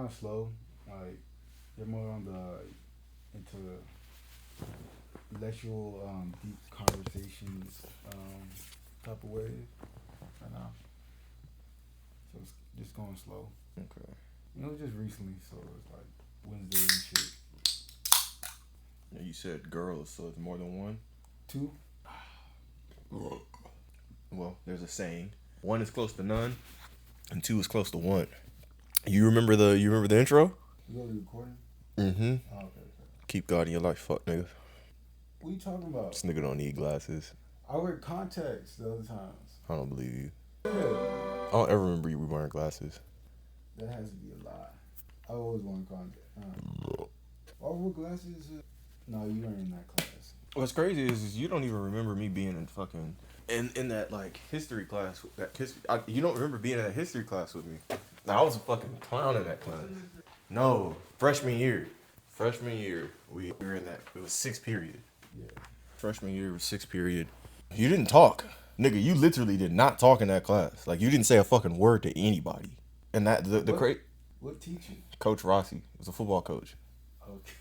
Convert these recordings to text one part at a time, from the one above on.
Kind of slow. Like they're more on the into intellectual, deep conversations type of way right now. So it's just going slow. Okay. Just recently, so it's like Wednesday and shit. Yeah, you said girls, so it's more than one. Two. Well, there's a saying: one is close to none, and two is close to one. You remember the intro? You go to recording? Mm-hmm. Oh, okay. Keep God in your life, fuck nigga. What are you talking about? This nigga don't need glasses. I wear contacts the other times. I don't believe you. Yeah. I don't ever remember you wearing glasses. That has to be a lie. I always want contacts. All wear glasses? No, you weren't in that class. What's crazy is you don't even remember me being in fucking in that like history class. You don't remember being in that history class with me. Now I was a fucking clown in that class. No, freshman year, we were in that. It was sixth period. Yeah. Freshman year was sixth period. You didn't talk, nigga. You literally did not talk in that class. Like you didn't say a fucking word to anybody. And that What teacher? Coach Rossi was a football coach. Okay.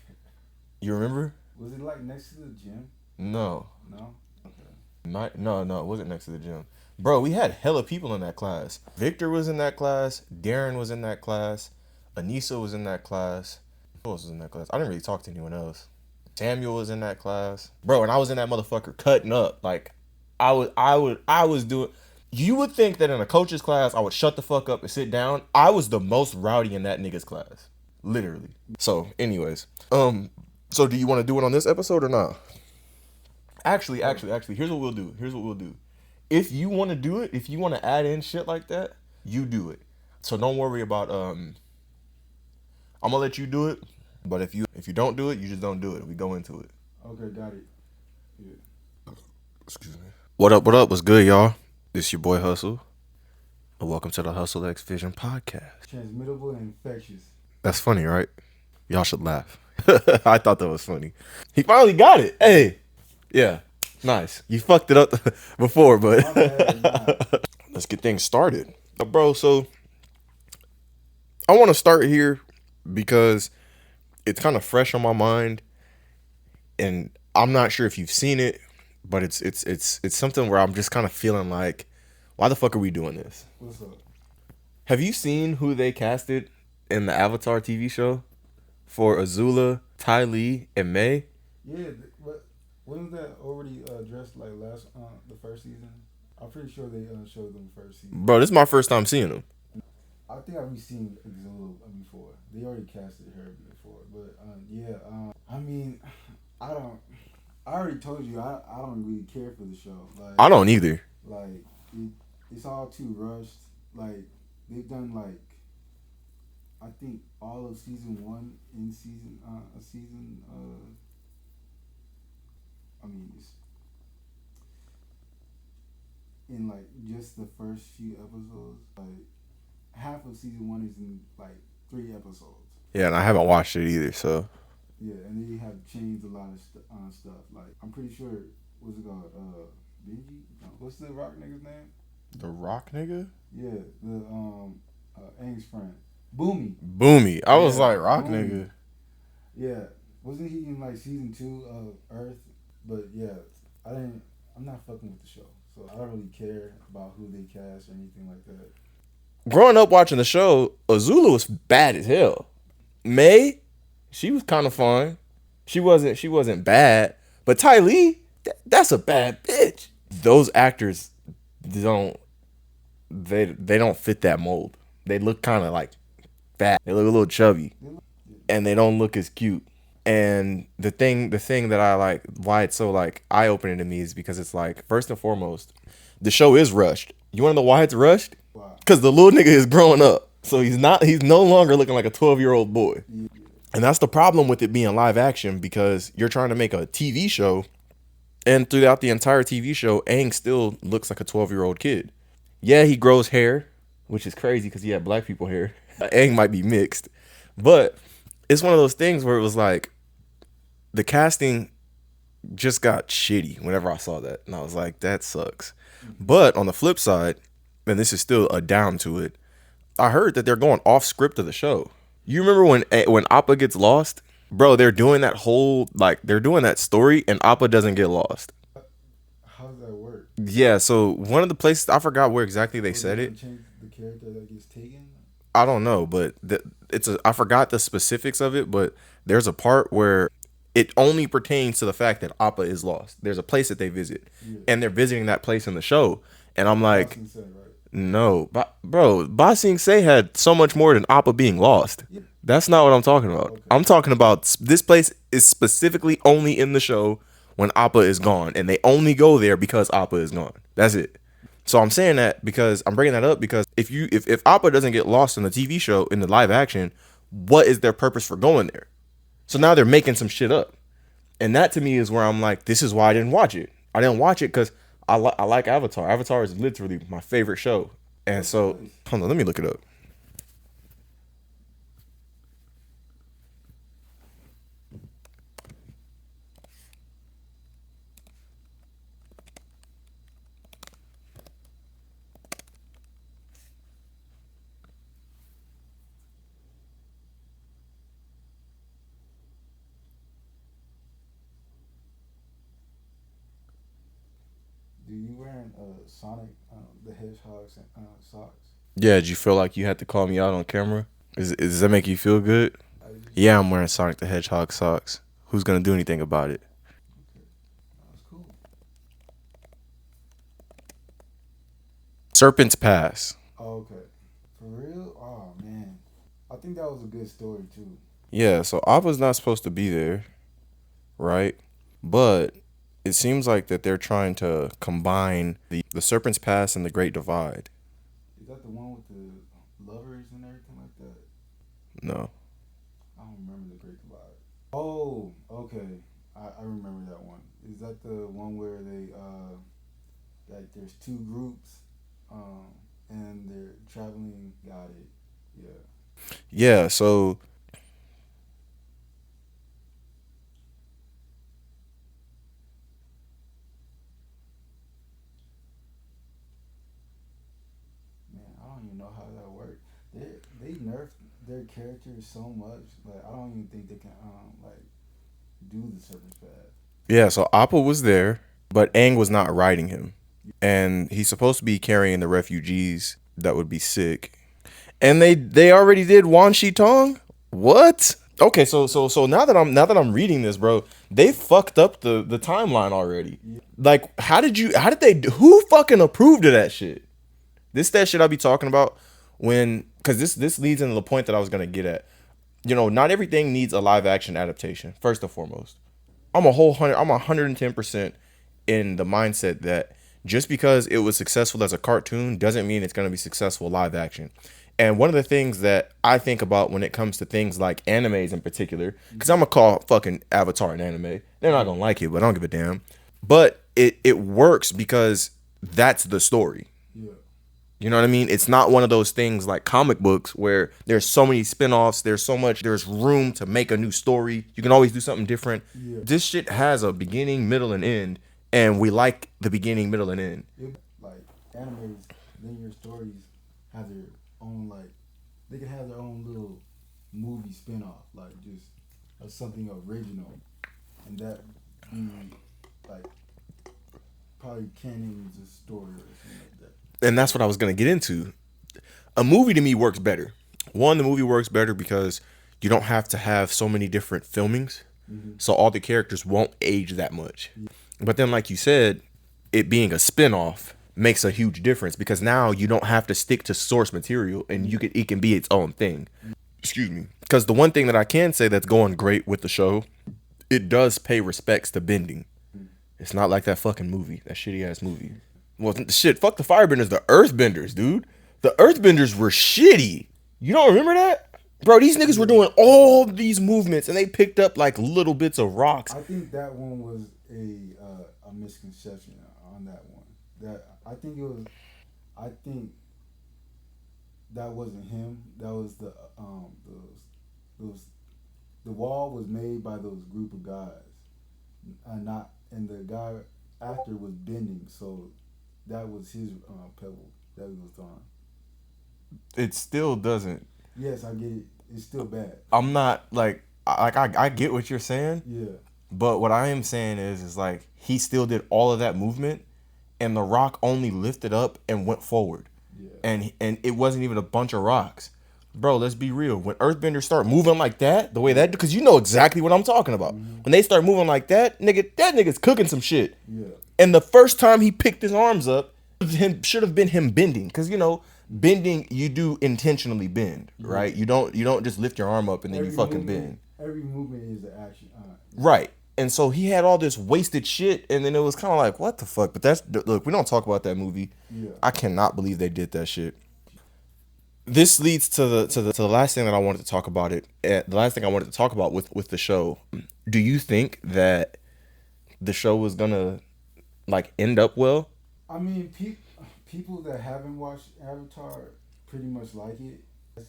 You remember? Was it like next to the gym? No. No? Okay. No, it wasn't next to the gym. Bro, we had hella people in that class. Victor was in that class. Darren was in that class. Anissa was in that class. Who else was in that class? I didn't really talk to anyone else. Samuel was in that class. Bro, and I was in that motherfucker cutting up. Like, I was doing... You would think that in a coach's class, I would shut the fuck up and sit down. I was the most rowdy in that nigga's class. Literally. So, anyways. So do you want to do it on this episode or not? Actually, here's what we'll do. If you want to do it, if you want to add in shit like that, you do it. So don't worry about I'm gonna let you do it, but if you don't do it, you just don't do it. We go into it. Okay, got it. Yeah. Excuse me. What up? What's good, y'all? This your boy Hustle. And welcome to the Husslexvision podcast. Transmittable and infectious. That's funny, right? Y'all should laugh. I thought that was funny. He finally got it. Hey. Yeah. Nice. You fucked it up before, but let's get things started. Bro, so I want to start here because it's kind of fresh on my mind and I'm not sure if you've seen it, but it's something where I'm just kind of feeling like, why the fuck are we doing this? What's up? Have you seen who they casted in the Avatar TV show for Azula, Ty Lee, and May? Yeah, but wasn't that already addressed like the first season? I'm pretty sure they showed them first season. Bro, this is my first time seeing them. I think I've seen Azula before. They already casted her before, but I mean, I already told you I don't really care for the show. Like I don't either. Like it's all too rushed. Like they've done like I think all of season one in season. I mean, it's in like just the first few episodes. Like half of season one is in like 3 episodes. Yeah, and I haven't watched it either, so. Yeah, and they have changed a lot of stuff. Like I'm pretty sure, what's it called? Benji? No, what's the Rock nigga's name? The Rock nigga? Yeah, the Aang's friend, Boomy. I was like, Rock Boomy. nigga. Yeah, wasn't he in like season 2 of Earth? But yeah, I'm not fucking with the show, so I don't really care about who they cast or anything like that. Growing up watching the show, Azula was bad as hell. May, she was kind of fun. She wasn't bad. But Ty Lee, that's a bad bitch. Those actors don't fit that mold. They look kind of like fat. They look a little chubby, and they don't look as cute. And the thing that I like, why it's so like eye opening to me is because it's like, first and foremost, the show is rushed. You want to know why it's rushed? Wow. Because the little nigga is growing up, so he's no longer looking like a 12-year-old boy. Yeah. And that's the problem with it being live action, because you're trying to make a TV show, and throughout the entire TV show, Aang still looks like a 12-year-old kid. Yeah, he grows hair, which is crazy because he had black people hair. Aang might be mixed, but it's one of those things where it was like the casting just got shitty whenever I saw that, and I was like, that sucks. But on the flip side, and this is still a down to it, I heard that they're going off script of the show. You remember when Appa gets lost, bro? They're doing that whole they're doing that story, and Appa doesn't get lost. How does that work? Yeah, so one of the places I forgot where exactly they Or they're said gonna it. change the character that gets taken? I don't know, but I forgot the specifics of it, but there's a part where it only pertains to the fact that Appa is lost. There's a place that they visit, Yeah. and they're visiting that place in the show, and I'm like, Boston said, right? no, bro, Ba Sing Se had so much more than Appa being lost. Yeah. That's not what I'm talking about. Okay. I'm talking about this place is specifically only in the show when Appa is gone, and they only go there because Appa is gone. That's it. So I'm saying that because I'm bringing that up because if Appa doesn't get lost in the TV show in the live action, what is their purpose for going there? So now they're making some shit up, and that to me is where I'm like, this is why I didn't watch it. I didn't watch it because I like Avatar. Avatar is literally my favorite show, and That's so nice. hold on, let me look it up. Do you wearing Sonic the Hedgehog socks? Yeah, did you feel like you had to call me out on camera? Does that make you feel good? I just Yeah, I'm wearing Sonic the Hedgehog socks. Who's gonna do anything about it? okay. That's cool. Serpent's Pass. Oh, okay. For real? Oh man. I think that was a good story too. Yeah, so Appa's not supposed to be there, right? But it seems like that they're trying to combine the Serpent's Pass and the Great Divide. Is that the one with the lovers and everything like that? No. I don't remember the Great Divide. Oh, okay. I remember that one. Is that the one where they like there's two groups, um, and they're traveling? Got it. Yeah. Yeah, so Man, I don't even know how that worked. They nerfed their characters so much. Like I don't even think they can like do the Serpent's Path. yeah, so Appa was there, but Aang was not riding him. And he's supposed to be carrying the refugees that would be sick. And they already did Wan Shi Tong? What? Okay, so now that I'm reading this, bro, they fucked up the timeline already. Yeah. Like, who fucking approved of that shit? That shit I be talking about because this leads into the point that I was gonna get at. Not everything needs a live action adaptation. First and foremost, I'm 110% in the mindset that just because it was successful as a cartoon doesn't mean it's gonna be successful live action. And one of the things that I think about when it comes to things like animes in particular, because I'm gonna call fucking Avatar an anime. They're not gonna like it, but I don't give a damn. But it works because that's the story. Yeah. You know what I mean? It's not one of those things like comic books where there's so many spin-offs, there's room to make a new story. You can always do something different. Yeah. This shit has a beginning, middle, and end, and we like the beginning, middle, and end. Like animes, linear stories have their own like they can have their own little movie spin-off, like just something original, and that be like probably canon is a story or something like that. And that's what I was gonna get into. A movie to me works better. One, the movie works better because you don't have to have so many different filmings, so all the characters won't age that much. But then, like you said, it being a spin-off makes a huge difference because now you don't have to stick to source material and it can be its own thing. Excuse me. Because the one thing that I can say that's going great with the show, it does pay respects to bending. It's not like that fucking movie, that shitty ass movie. Well, shit, fuck the firebenders, the earthbenders, dude. The earthbenders were shitty. You don't remember that? Bro, these niggas were doing all these movements and they picked up like little bits of rocks. I think that one was a misconception on that one. That I think it was. I think that wasn't him. That was those the wall was made by those group of guys, and not and the guy after was bending, so that was his pebble that he was throwing. It still doesn't. Yes, I get it. it's still bad. I'm not like I get what you're saying, Yeah. but what I am saying is like he still did all of that movement, and the rock only lifted up and went forward, Yeah. and it wasn't even a bunch of rocks, bro. Let's be real. When Earthbenders start moving like that, the way that, because you know exactly what I'm talking about. When they start moving like that nigga's cooking some shit. Yeah. And the first time he picked his arms up, should have been him bending, because you know bending you do intentionally bend, right? You don't just lift your arm up and then you fucking bend. Every movement is the action. Right. And so he had all this wasted shit, and then it was kind of like, what the fuck? But that's, look, we don't talk about that movie. Yeah. I cannot believe they did that shit. This leads to the last thing that I wanted to talk about the last thing I wanted to talk about with the show. Do you think that the show was gonna like end up well? I mean, people that haven't watched Avatar pretty much like it. That's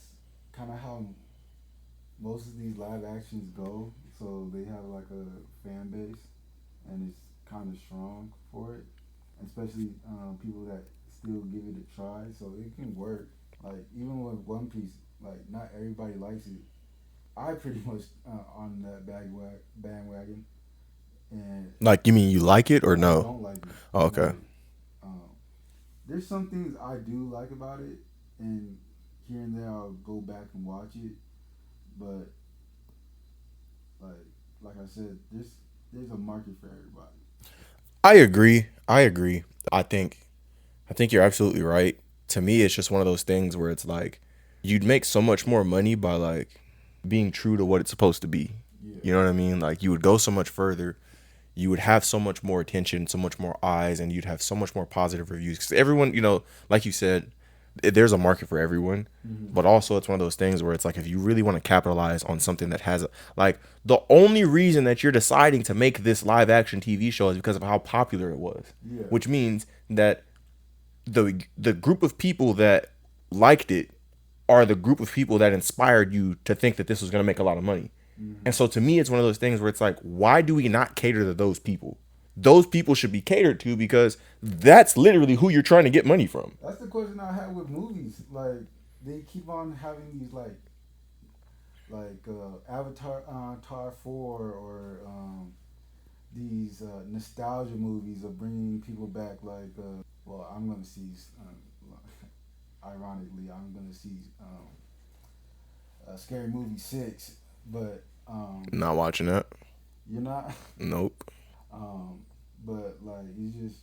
kind of how most of these live actions go. So they have like a fan base, and it's kind of strong for it, especially people that still give it a try. So it can work. Like even with One Piece, like not everybody likes it. I pretty much on that bandwagon, and Like, you mean you like it or I no? don't like it. Oh, okay. Like, um, there's some things I do like about it, and here and there I'll go back and watch it. But like I said, there's a market for everybody. I agree. I think you're absolutely right. To me, it's just one of those things where it's like you'd make so much more money by like being true to what it's supposed to be. Yeah. You know what I mean? Like you would go so much further. You would have so much more attention, so much more eyes, and you'd have so much more positive reviews. Because everyone, you know, like you said, there's a market for everyone. But also, it's one of those things where it's like if you really want to capitalize on something that has like the only reason that you're deciding to make this live action TV show is because of how popular it was. Yeah. Which means that the group of people that liked it are the group of people that inspired you to think that this was going to make a lot of money. And so to me, it's one of those things where it's like, why do we not cater to those people? Those people should be catered to because that's literally who you're trying to get money from. That's the question I have with movies. Like they keep on having these like Avatar 4 or these nostalgia movies of bringing people back. Like well, I'm gonna see. Ironically, I'm gonna see Scary Movie 6, but Not watching that. you're not. Nope. But like you just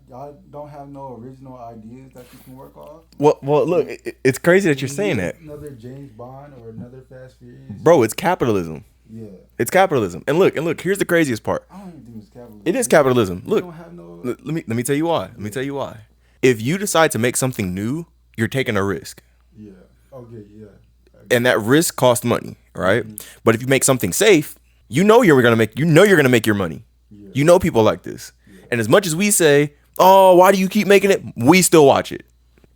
y'all don't have no original ideas that you can work off. Well, look, it's crazy that you're You saying need that, another James Bond or another Fast Furious. bro. It's capitalism. Yeah, It's capitalism. And look. Here's the craziest part. I don't even think it's capitalism. It is capitalism. You Look, don't have no. let me tell you why. Let me tell you why. If you decide to make something new, you're taking a risk. Yeah. Okay. Yeah. And that risk costs money, right? But if you make something safe, you know you're gonna make your money. Yeah. You know people like this. And as much as we say, oh, why do you keep making it? We still watch it.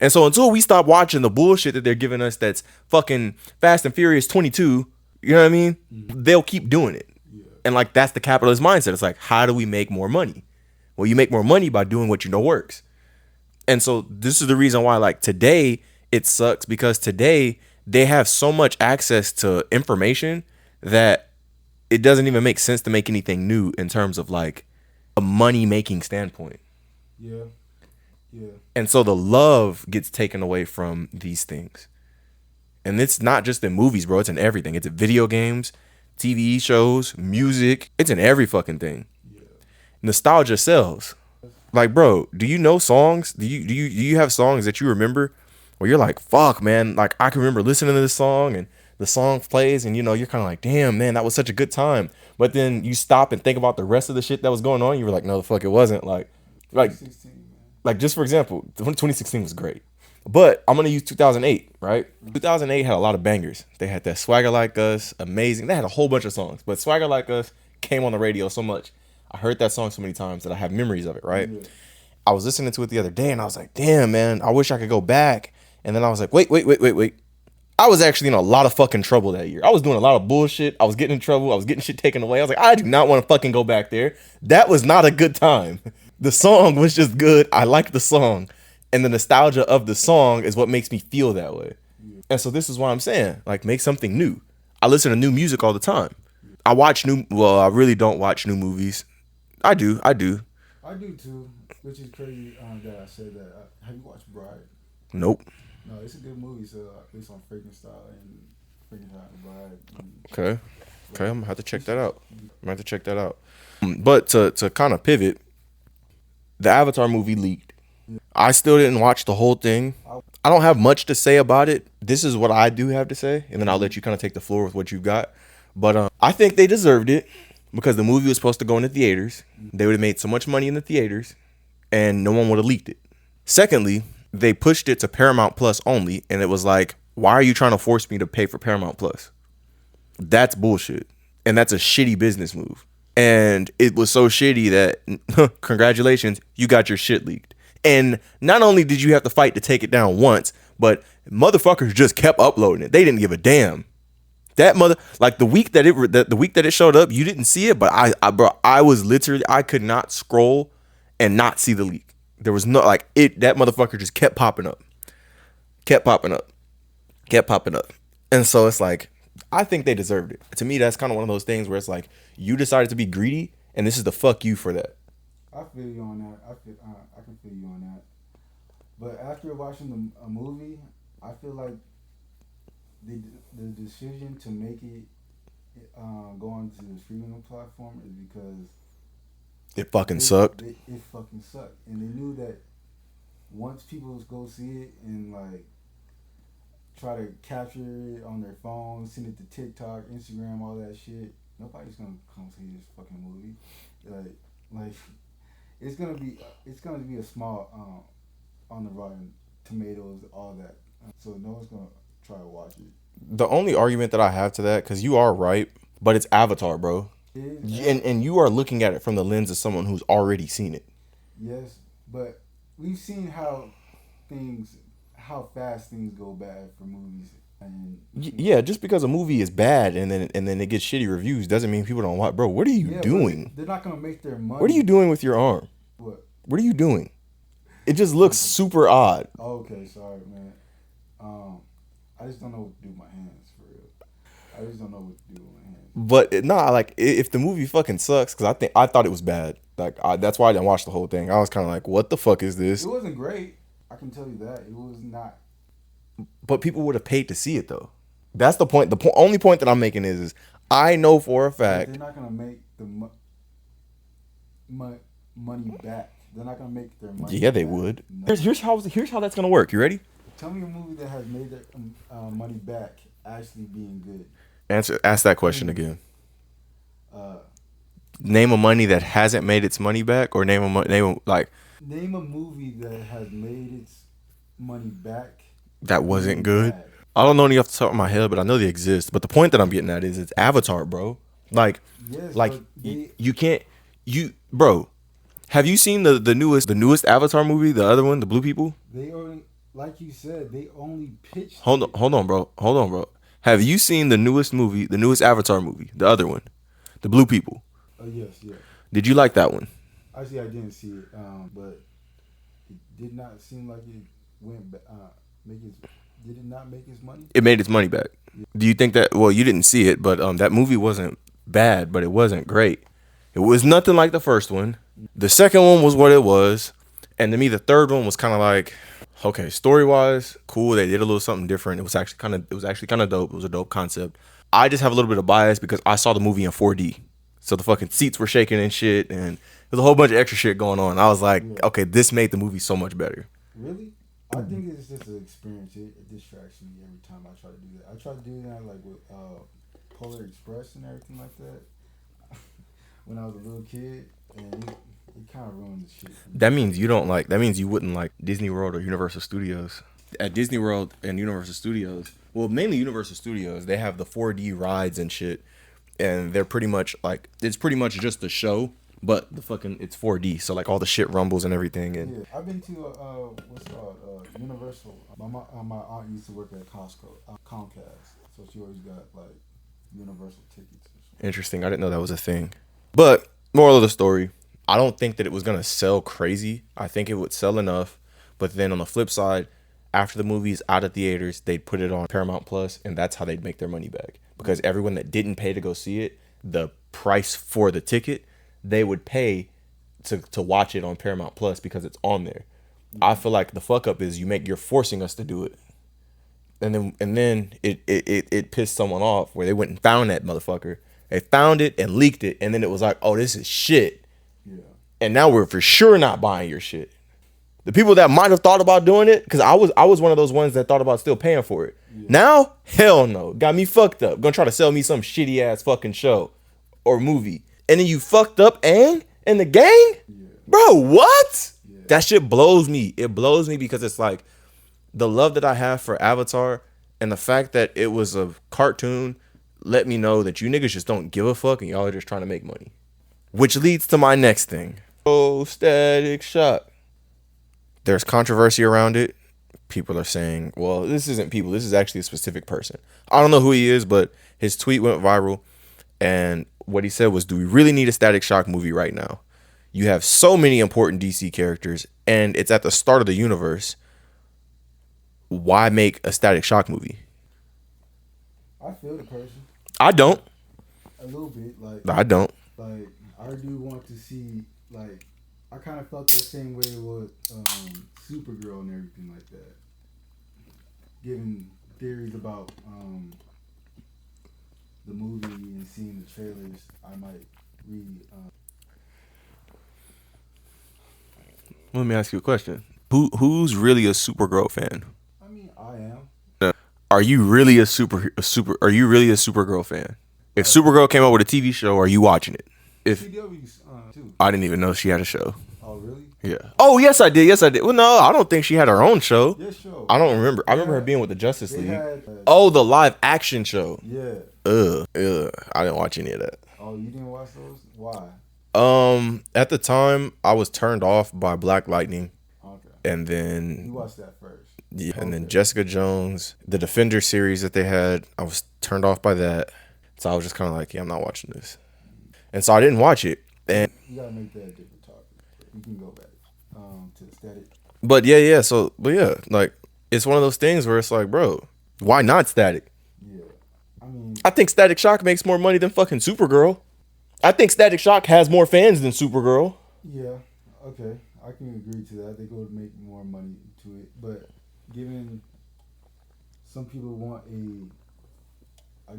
And so until we stop watching the bullshit that they're giving us that's fucking Fast and Furious 22, you know what I mean? They'll keep doing it. Yeah. And like that's the capitalist mindset. It's like, how do we make more money? Well, you make more money by doing what you know works. And so this is the reason why like today it sucks, because today they have so much access to information that it doesn't even make sense to make anything new in terms of like a money making standpoint. Yeah. Yeah. And so the love gets taken away from these things. And it's not just in movies, bro. It's in everything. It's in video games, TV shows, music. It's in every fucking thing. Yeah. Nostalgia sells. Like, bro, do you know songs? Do you have songs that you remember where you're like, fuck, man, like I can remember listening to this song and the song plays and you know, you're kind of like, damn, man, that was such a good time. But then you stop and think about the rest of the shit that was going on. You were like, no, the fuck, it wasn't. Like 2016, man. like just for example, 2016 was great. But I'm going to use 2008, right? 2008 had a lot of bangers. They had that Swagger Like Us, amazing. They had a whole bunch of songs. But Swagger Like Us came on the radio so much. I heard that song so many times that I have memories of it, right? Yeah. I was listening to it the other day and I was like, damn, man, I wish I could go back. And then I was like, wait. I was actually in a lot of fucking trouble that year. I was doing a lot of bullshit. I was getting in trouble. I was getting shit taken away. I was like, I do not want to fucking go back there. That was not a good time. The song was just good. I liked the song. And the nostalgia of the song is what makes me feel that way. And so this is why I'm saying, like, make something new. I listen to new music all the time. I really don't watch new movies. I do. I do too, which is crazy that I said that. Have you watched Bride? Nope. No, it's a good movie. So it's on Frankenstein and Frankenstein and Bride. Okay. Okay, I'm gonna have to check that out. I'm gonna have to check that out. But to kind of pivot, the Avatar movie leaked. I still didn't watch the whole thing. I don't have much to say about it. This is what I do have to say, and then I'll let you kind of take the floor with what you've got. But I think they deserved it because the movie was supposed to go in the theaters. They would have made so much money in the theaters, and no one would have leaked it. Secondly, they pushed it to Paramount Plus only, and it was like, why are you trying to force me to pay for Paramount Plus? That's bullshit, and that's a shitty business move. And it was so shitty that, congratulations, you got your shit leaked. And not only did you have to fight to take it down once, but motherfuckers just kept uploading it. They didn't give a damn. That like the week that it showed up, you didn't see it, but I was literally, I could not scroll and not see the leak. There was no, like, that motherfucker just kept popping up. Kept popping up. And so it's like, I think they deserved it. To me, that's kind of one of those things where it's like, you decided to be greedy, and this is the fuck you for that. I feel you on that. I can feel you on that. But after watching a movie, I feel like the decision to make it go onto the streaming platform is because it fucking sucked. It fucking sucked, and they knew that once people go see it and like try to capture it on their phone, send it to TikTok, Instagram, all that shit, nobody's gonna come see this fucking movie. Like it's gonna be a small on the Rotten Tomatoes, all that. So no one's gonna try to watch it. The only argument that I have to that, because you are right, but it's Avatar, bro. And you are looking at it from the lens of someone who's already seen it. Yes, but we've seen how fast things go bad for movies. And yeah, just because a movie is bad and then it gets shitty reviews doesn't mean people don't watch. Bro, what are you doing? They're not gonna make their money. What are you doing with your arm? What are you doing? It just looks super odd. Okay, sorry, man. I just don't know what to do with my hands, for real. I just don't know what to do with my hands. But nah, like, if the movie fucking sucks, because I thought it was bad. Like, that's why I didn't watch the whole thing. I was kind of like, what the fuck is this? It wasn't great. I can tell you that. It was not. But people would have paid to see it, though. That's the point. The only point that I'm making is I know for a fact they're not gonna make the money back. They're not gonna make their money. Yeah, they would. No. Here's how that's gonna work. You ready? Tell me a movie that has made their money back actually being good. Ask that question again. Name a money that hasn't made its money back, or name a movie that has made its money back that wasn't good. Bad. I don't know any off the top of my head, but I know they exist. But the point that I'm getting at is it's Avatar, bro. Like, yes, like you can't, bro. Have you seen the newest Avatar movie? The other one, the Blue People. They only, like you said, they only pitched. Hold on, bro. Have you seen the newest movie, the newest Avatar movie, the other one, the Blue People? Yes, yeah. Did you like that one? Actually, I didn't see it, but it did not seem like it went. Did it not make its money? It made its money back. Yeah. Do you think that? Well, you didn't see it, but that movie wasn't bad, but it wasn't great. It was nothing like the first one. The second one was what it was, and to me, the third one was kind of like, okay, story wise, cool. They did a little something different. It was actually kind of dope. It was a dope concept. I just have a little bit of bias because I saw the movie in 4D, so the fucking seats were shaking and shit, and there's a whole bunch of extra shit going on. I was like, okay, this made the movie so much better. Really? I think it's just an experience. It distracts me every time I try to do that. I try to do that like with Polar Express and everything like that when I was a little kid, and it kind of ruined the shit. That means you wouldn't like Disney World or Universal Studios. At Disney World and Universal Studios, well, mainly Universal Studios, they have the 4D rides and shit, and they're pretty much like, it's pretty much just the show, but it's 4D, so like all the shit rumbles and everything. And yeah, I've been to what's called Universal. My aunt used to work at Costco, Comcast, so she always got like Universal tickets. Interesting. I didn't know that was a thing. But moral of the story, I don't think that it was gonna sell crazy. I think it would sell enough. But then on the flip side, after the movie's out of theaters, they'd put it on Paramount Plus, and that's how they'd make their money back. Because everyone that didn't pay to go see it, the price for the ticket, they would pay to watch it on Paramount Plus because it's on there. I feel like the fuck up is you're forcing us to do it. And then it pissed someone off where they went and found that motherfucker. They found it and leaked it, and then it was like, oh, this is shit. Yeah. And now we're for sure not buying your shit. The people that might have thought about doing it, because I was one of those ones that thought about still paying for it. Yeah. Now, hell no. Got me fucked up. Gonna try to sell me some shitty ass fucking show or movie. And then you fucked up Aang and the gang? Yeah. Bro, what? Yeah. That shit blows me. It blows me because it's like the love that I have for Avatar and the fact that it was a cartoon let me know that you niggas just don't give a fuck and y'all are just trying to make money. Which leads to my next thing. Oh, Static Shock. There's controversy around it. People are saying, well, this isn't people. This is actually a specific person. I don't know who he is, but his tweet went viral. And what he said was, do we really need a Static Shock movie right now? You have so many important DC characters, and it's at the start of the universe. Why make a Static Shock movie? I feel the person. I don't. A little bit. I don't. Like, I do want to see, like, I kind of felt the same way with Supergirl and everything like that. Given theories about the movie and seeing the trailers, I might Let me ask you a question. Who's really a Supergirl fan? I mean, I am. Are you really a Supergirl fan? If Supergirl came out with a TV show, are you watching it? CW's too. I didn't even know she had a show. Oh, really? Yeah. Oh, yes, I did. Well, no, I don't think she had her own show. Yes, show. I don't remember. I remember her being with the Justice League. The live action show. Yeah. I didn't watch any of that. Oh, you didn't watch those? Why? At the time, I was turned off by Black Lightning. Okay. And then you watched that first. Yeah. Okay. And then Jessica Jones, the Defender series that they had, I was turned off by that. So I was just kind of like, yeah, I'm not watching this. And so I didn't watch it. And you gotta make that a different topic. You can go back to the Static. But yeah. Like it's one of those things where it's like, bro, why not Static? Yeah. I mean, I think Static Shock makes more money than fucking Supergirl. I think Static Shock has more fans than Supergirl. Yeah. Okay. I can agree to that. They go to make more money to it, but given some people want a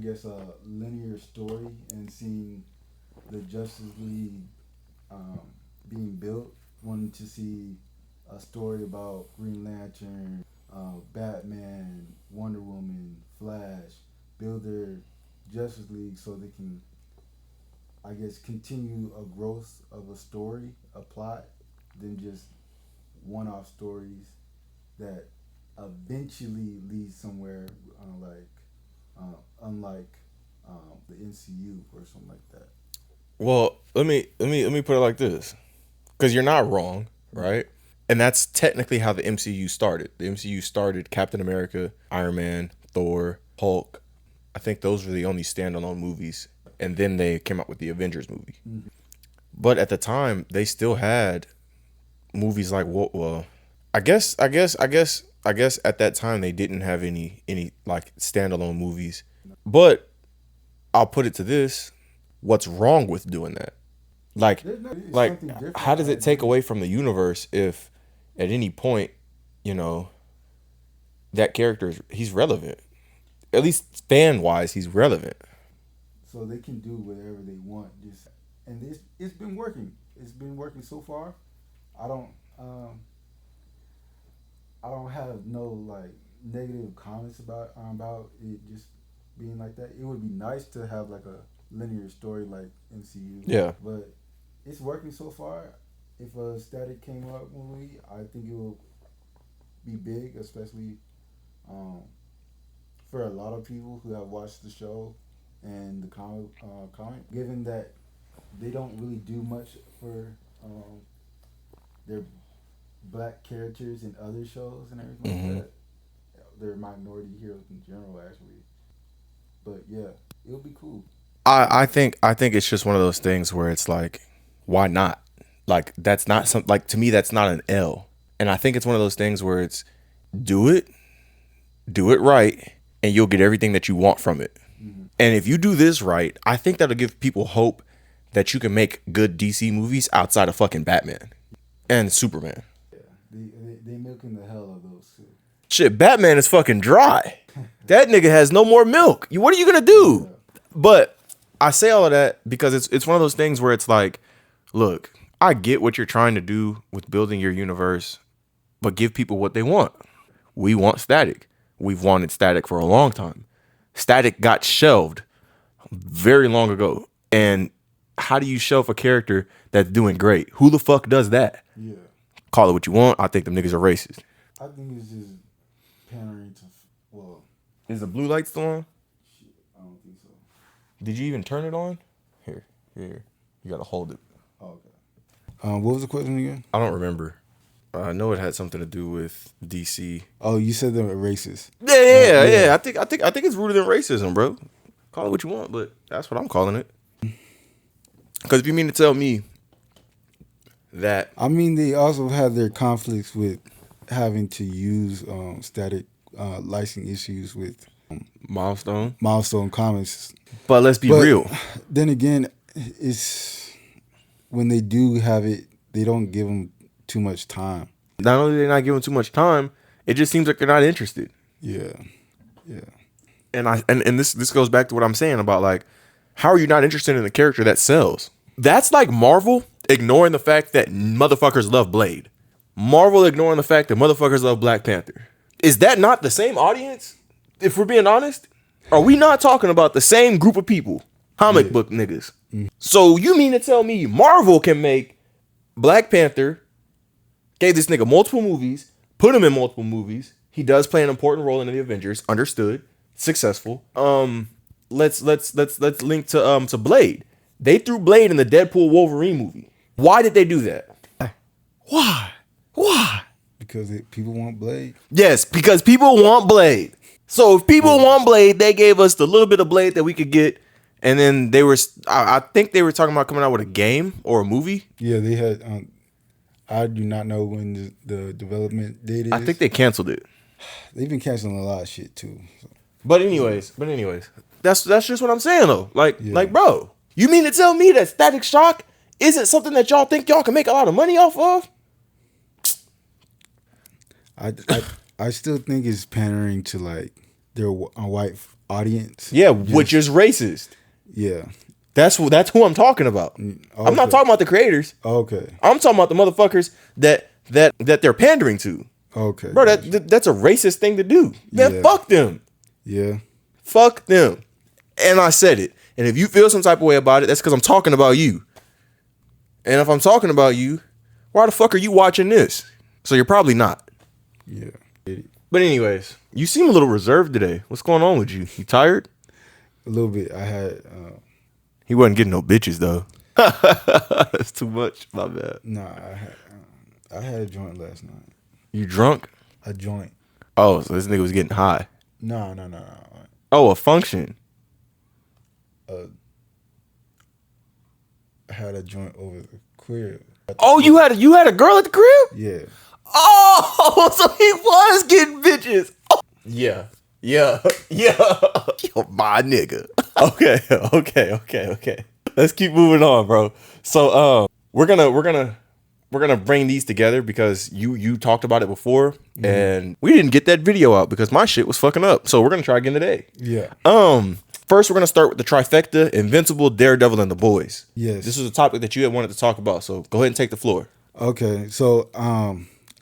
linear story and seeing the Justice League being built, wanting to see a story about Green Lantern, Batman, Wonder Woman, Flash, build their Justice League so they can, I guess, continue a growth of a story, a plot, than just one-off stories that eventually lead somewhere, unlike the MCU or something like that. Well, let me put it like this, because you're not wrong, right? And that's technically how the MCU started. The MCU started Captain America, Iron Man, Thor, Hulk. I think those were the only standalone movies, and then they came out with the Avengers movie. Mm-hmm. But at the time, they still had movies like I guess at that time they didn't have any like standalone movies. But I'll put it to this: what's wrong with doing that? Like how does it take away from the universe if at any point, that character he's relevant? At least fan wise, he's relevant. So they can do whatever they want. It's been working. It's been working so far. I don't have no like negative comments about it just being like that. It would be nice to have like a linear story like MCU. Yeah. But it's working so far. If a Static came up movie, I think it will be big, especially for a lot of people who have watched the show and the comic. Given that they don't really do much for their black characters in other shows and everything like that. They're minority heroes in general, actually. But yeah, it'll be cool. I think it's just one of those things where it's like, why not? Like that's not to me that's not an L. And I think it's one of those things where it's Do it right, and you'll get everything that you want from it. And if you do this right, I think that'll give people hope that you can make good DC movies outside of fucking Batman and Superman. Yeah, they milking the hell of those two. Shit, Batman is fucking dry. That nigga has no more milk. What are you gonna do? Yeah. But I say all of that because it's one of those things where it's like, look, I get what you're trying to do with building your universe, but give people what they want. We want Static. We've wanted Static for a long time. Static got shelved very long ago. And how do you shelve a character that's doing great? Who the fuck does that? Yeah. Call it what you want. I think them niggas are racist. I think it's just pandering to, well. Is the blue light still on? Shit, I don't think so. Did you even turn it on? Here. You gotta hold it. Oh, okay. What was the question again? I don't remember. I know it had something to do with DC. Oh, you said they were racist. Yeah. I think it's rooted in racism, bro. Call it what you want, but that's what I'm calling it. Because if you mean to tell me that, I mean, they also had their conflicts with having to use Static licensing issues with Milestone Comics. But let's be real. Then again, it's when they do have it, they don't give them too much time. Not only are they not giving too much time, it just seems like they're not interested. Yeah. And this goes back to what I'm saying about, like, how are you not interested in a character that sells? That's like Marvel ignoring the fact that motherfuckers love Blade. Marvel ignoring the fact that motherfuckers love Black Panther. Is that not the same audience? If we're being honest, are we not talking about the same group of people? Comic book niggas. Mm. So you mean to tell me Marvel can make Black Panther, gave this nigga multiple movies, put him in multiple movies. He does play an important role in the Avengers. Understood. Successful. Let's link to Blade. They threw Blade in the Deadpool Wolverine movie. Why did they do that? Why? Because people want Blade? Yes, because people want Blade. So if people want Blade, they gave us the little bit of Blade that we could get. And then I think they were talking about coming out with a game or a movie. Yeah, they had, I do not know when the development date is. I think they canceled it. They've been canceling a lot of shit too. So. But anyways, that's just what I'm saying though. Like, bro, you mean to tell me that Static Shock isn't something that y'all think y'all can make a lot of money off of? I still think it's pandering to like their white audience. Yeah, which is racist. Yeah. That's who I'm talking about. Okay. I'm not talking about the creators. Okay. I'm talking about the motherfuckers that they're pandering to. Okay. Bro, that's a racist thing to do. Man, fuck them. Yeah. Fuck them. And I said it. And if you feel some type of way about it, that's because I'm talking about you. And if I'm talking about you, why the fuck are you watching this? So you're probably not. Yeah. But anyways, you seem a little reserved today. What's going on with you? You tired? A little bit. I had... He wasn't getting no bitches, though. That's too much. My bad. Nah, I had a joint last night. You drunk? A joint. Oh, so this nigga was getting high. No. Oh, a function. I had a joint over the crib. Oh, you had a girl at the crib? Yeah. Oh, so he was getting bitches. Oh. Yeah. Yo, my nigga. Okay. Let's keep moving on, bro. So, we're gonna bring these together because you talked about it before, and we didn't get that video out because my shit was fucking up. So we're gonna try again today. Yeah. First we're gonna start with the trifecta: Invincible, Daredevil, and The Boys. Yes. This is a topic that you had wanted to talk about. So go ahead and take the floor. Okay. So,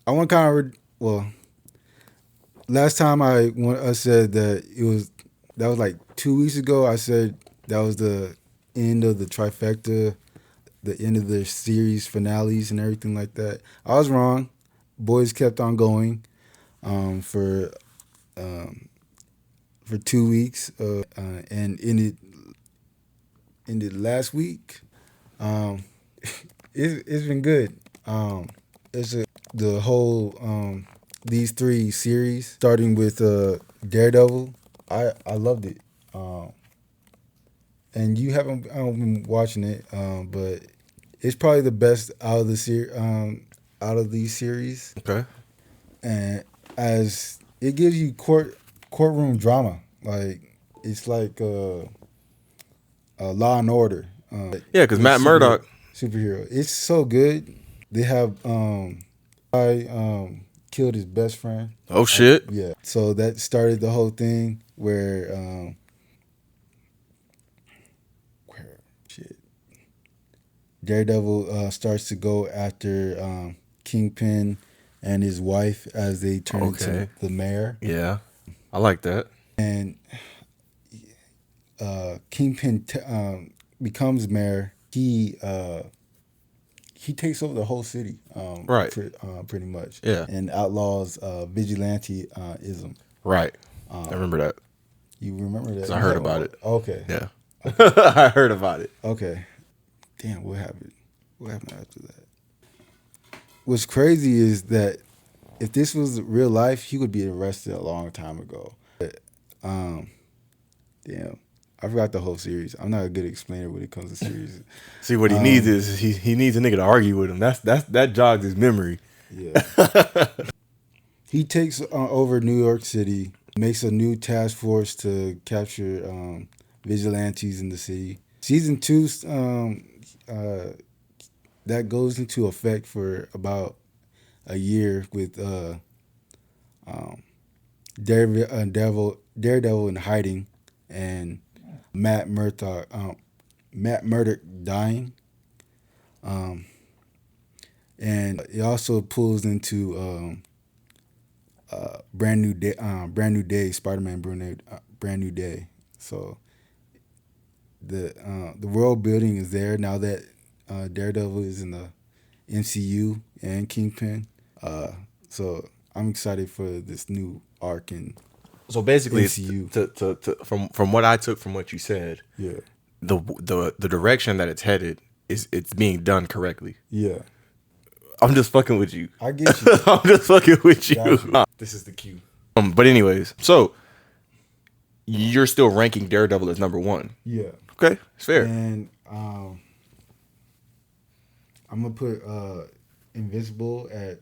I want to kind of last time I said that that was like 2 weeks ago. I said that was the end of the trifecta, the end of the series finales and everything like that. I was wrong. Boys kept on going for 2 weeks and ended last week. It's been good. The whole these three series, starting with Daredevil, I loved it. And you haven't been watching it, but it's probably the best out of the out of these series. Okay. And as it gives you courtroom drama. Like it's like Law and Order. Yeah, because With Matt Murdock. superhero. It's so good. They have I killed his best friend. Oh shit. Yeah. So that started the whole thing where shit. Daredevil starts to go after Kingpin and his wife as they turn into the mayor. Yeah, I like that. And Kingpin becomes mayor. He takes over the whole city, Right. pretty much. Yeah. And outlaws vigilanteism. Right. I remember that. You remember that? 'Cause I heard about it. Okay. Yeah. I heard about it. Okay. Damn, what happened? What happened after that? What's crazy is that if this was real life, he would be arrested a long time ago. But, damn. I forgot the whole series. I'm not a good explainer when it comes to series. See, what he needs is he needs a nigga to argue with him. That jogs his memory. Yeah. He takes over New York City, makes a new task force to capture vigilantes in the city. Season 2, that goes into effect for about a year with Daredevil in hiding and Matt Murdock dying. And it also pulls into brand new day, Spider-Man brand new day. So the world building is there now that Daredevil is in the MCU and Kingpin. So I'm excited for this new arc in So basically, MCU. From what I took from what you said, Yeah. the direction that it's headed it's being done correctly. Yeah. I'm just fucking with you. I get you. I'm just fucking with you. This is the cue. But anyways, so you're still ranking Daredevil as number 1. Yeah. Okay, it's fair. And I'm gonna put Invincible at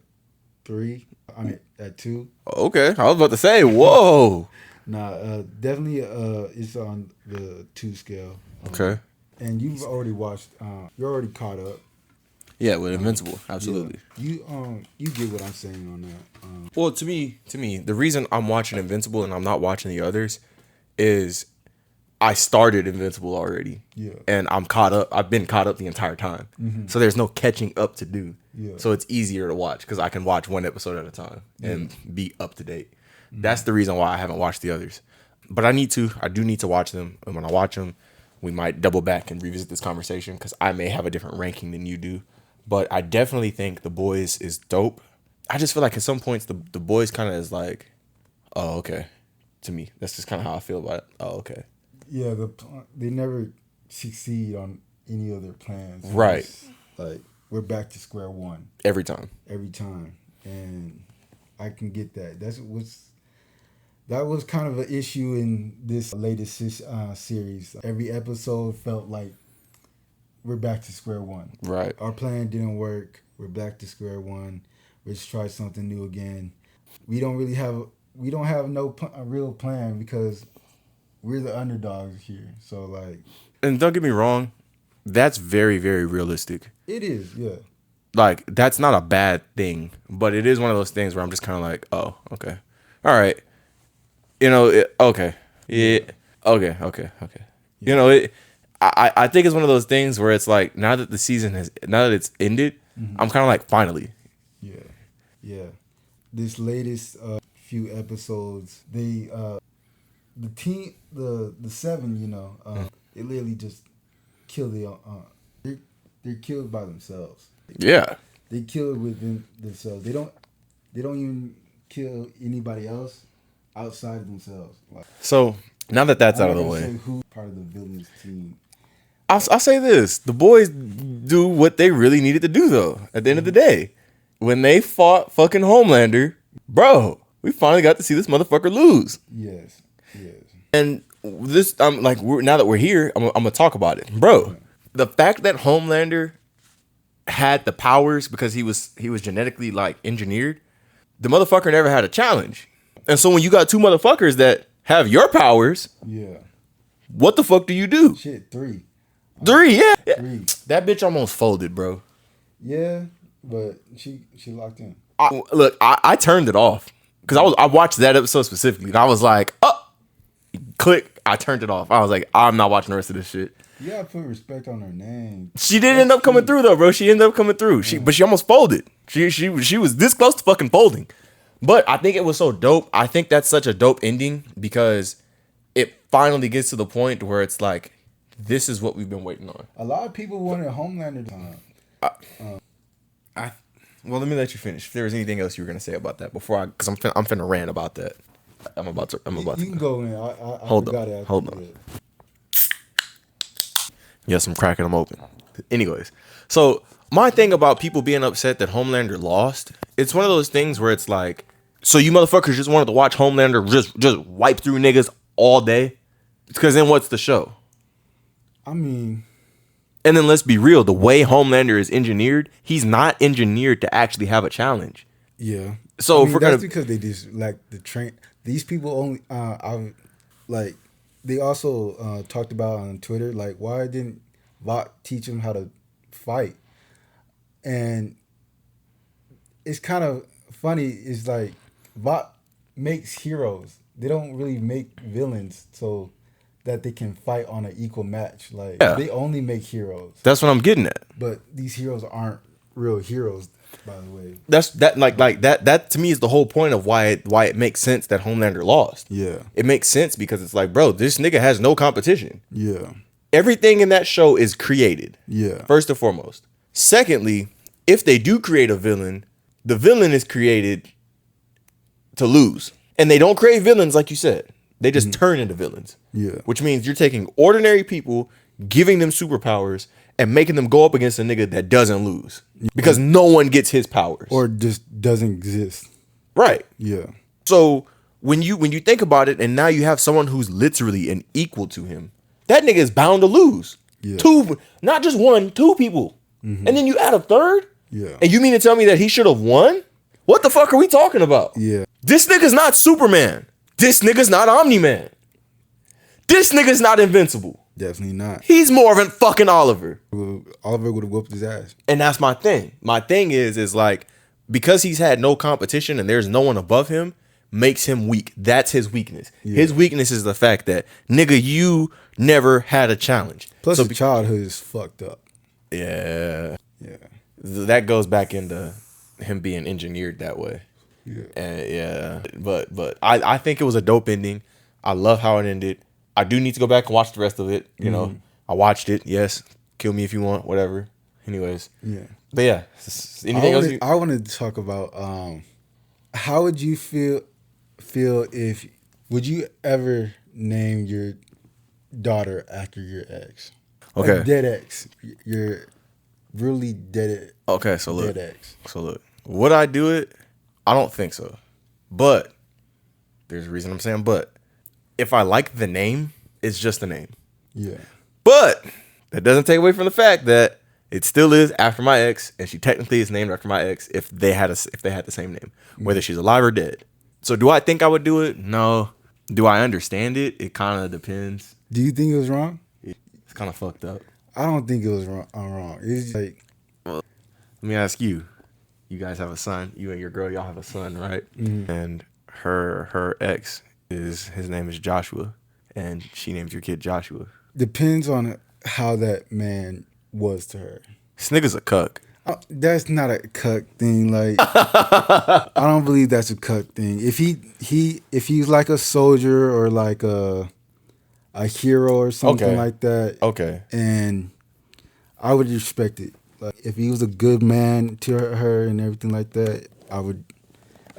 3. I mean at 2. Okay, I was about to say, whoa. Nah, definitely it's on the 2 scale. Okay. And you've already watched. You're already caught up. Yeah, with Invincible, absolutely. Yeah. You get what I'm saying on that. Well, to me, the reason I'm watching Invincible and I'm not watching the others is I started Invincible already. Yeah. And I'm caught up. I've been caught up the entire time. Mm-hmm. So there's no catching up to do. Yeah. So it's easier to watch because I can watch one episode at a time and be up to date. Mm-hmm. That's the reason why I haven't watched the others. But I do need to watch them. And when I watch them, we might double back and revisit this conversation because I may have a different ranking than you do. But I definitely think The Boys is dope. I just feel like at some points the Boys kind of is like, oh, okay. To me, that's just kind of how I feel about it. Oh, okay. Yeah, they never succeed on any of their plans. Right. It's like we're back to square one every time, and I can get that. That was kind of an issue in this latest series. Every episode felt like we're back to square one. Right. Our plan didn't work. We're back to square one. Let's try something new again. We don't have a real plan because we're the underdogs here. So like, and don't get me wrong, that's very, very realistic. it is, yeah. Like that's not a bad thing, but it is one of those things where I'm just kind of like, oh, okay, all right, okay, yeah, okay. Yeah. I think it's one of those things where it's like now that it's ended, Mm-hmm. I'm kind of like finally. Yeah. This latest few episodes, the team, the 7, they literally just kill they're killed by themselves. Yeah. They kill within themselves. They don't even kill anybody else outside of themselves. Like, So now that that's out of the I'm not way, gonna say who's part of the villains team. I'll say this: the boys do what they really needed to do, though. At the end of the day, when they fought fucking Homelander, bro, we finally got to see this motherfucker lose. Yes. And this, now that we're here, I'm gonna talk about it, bro. The fact that Homelander had the powers because he was genetically like engineered, the motherfucker never had a challenge. And so when you got two motherfuckers that have your powers, Yeah. what the fuck do you do? Shit, 3. 3, yeah. 3. That bitch almost folded, bro. Yeah, but she locked in. I turned it off because I watched that episode specifically and I was like, oh, click. I turned it off. I was like, I'm not watching the rest of this shit. You gotta put respect on her name. She did end up coming through though, bro. She ended up coming through. But she almost folded. She was this close to fucking folding. But I think it was so dope. I think that's such a dope ending because it finally gets to the point where it's like, this is what we've been waiting on. A lot of people wanted Homelander. Well, let me let you finish. If there was anything else you were gonna say about that before because I'm finna rant about that. I'm about to. You can go in. I hold forgot on. it. Hold on. Yes, I'm cracking them open. Anyways, so my thing about people being upset that Homelander lost, it's one of those things where it's like, so you motherfuckers just wanted to watch Homelander just wipe through niggas all day? Because then what's the show? I mean, and then let's be real, the way Homelander is engineered, he's not engineered to actually have a challenge. Yeah. So if we're that's gonna, because they just like the train. These people only. Like they also talked about on Twitter, like why didn't Vought teach him how to fight? And it's kind of funny. It's like Vought makes heroes. They don't really make villains, so that they can fight on an equal match. Like they only make heroes. That's what I'm getting at. But these heroes aren't real heroes, by the way. That to me is the whole point of why it makes sense that Homelander lost. Yeah. It makes sense because it's like, bro, this nigga has no competition. Yeah. Everything in that show is created. Yeah. First and foremost. Secondly, if they do create a villain, the villain is created to lose. And they don't create villains like you said. They just turn into villains. Yeah. Which means you're taking ordinary people, giving them superpowers, and making them go up against a nigga that doesn't lose. Because no one gets his powers. Or just doesn't exist. Right. Yeah. So when you think about it, and now you have someone who's literally an equal to him, that nigga is bound to lose. Yeah. Two, not just one, two people. And then you add a third? Yeah. And you mean to tell me that he should have won? What the fuck are we talking about? Yeah. This nigga's not Superman. This nigga's not Omni-Man. This nigga's not invincible. Definitely not. He's more of a fucking Oliver. Oliver would have whooped his ass. And that's my thing. My thing is like, because he's had no competition and there's no one above him, makes him weak. That's his weakness. Yeah. His weakness is the fact that, nigga, you never had a challenge. Plus, his childhood is fucked up. Yeah. Yeah. That goes back into him being engineered that way. Yeah. And yeah. But I think it was a dope ending. I love how it ended. I do need to go back and watch the rest of it. You know, I watched it. Yes. Kill me if you want. Whatever. Anyways. Yeah. But yeah. Anything else? I wanted to talk about how would you feel if would you ever name your daughter after your ex? Okay. Like dead ex. Your really dead. Okay, so look. Dead ex. So look. Would I do it? I don't think so. But there's a reason I'm saying but. If I like the name, it's just a name. Yeah. But that doesn't take away from the fact that it still is after my ex, and she technically is named after my ex if they had the same name, whether she's alive or dead. So do I think I would do it? No. Do I understand it? It kind of depends. Do you think it was wrong? It's kind of fucked up. I don't think it was wrong. It's like, well, let me ask you. You guys have a son. You and your girl, y'all have a son, right? Mm-hmm. And her ex his name is Joshua, and she named your kid Joshua. Depends on how that man was to her. This nigga's a cuck. That's not a cuck thing. Like I don't believe that's a cuck thing. If he's like a soldier or like a hero or something like that. Okay. And I would respect it. Like if he was a good man to her and everything like that, I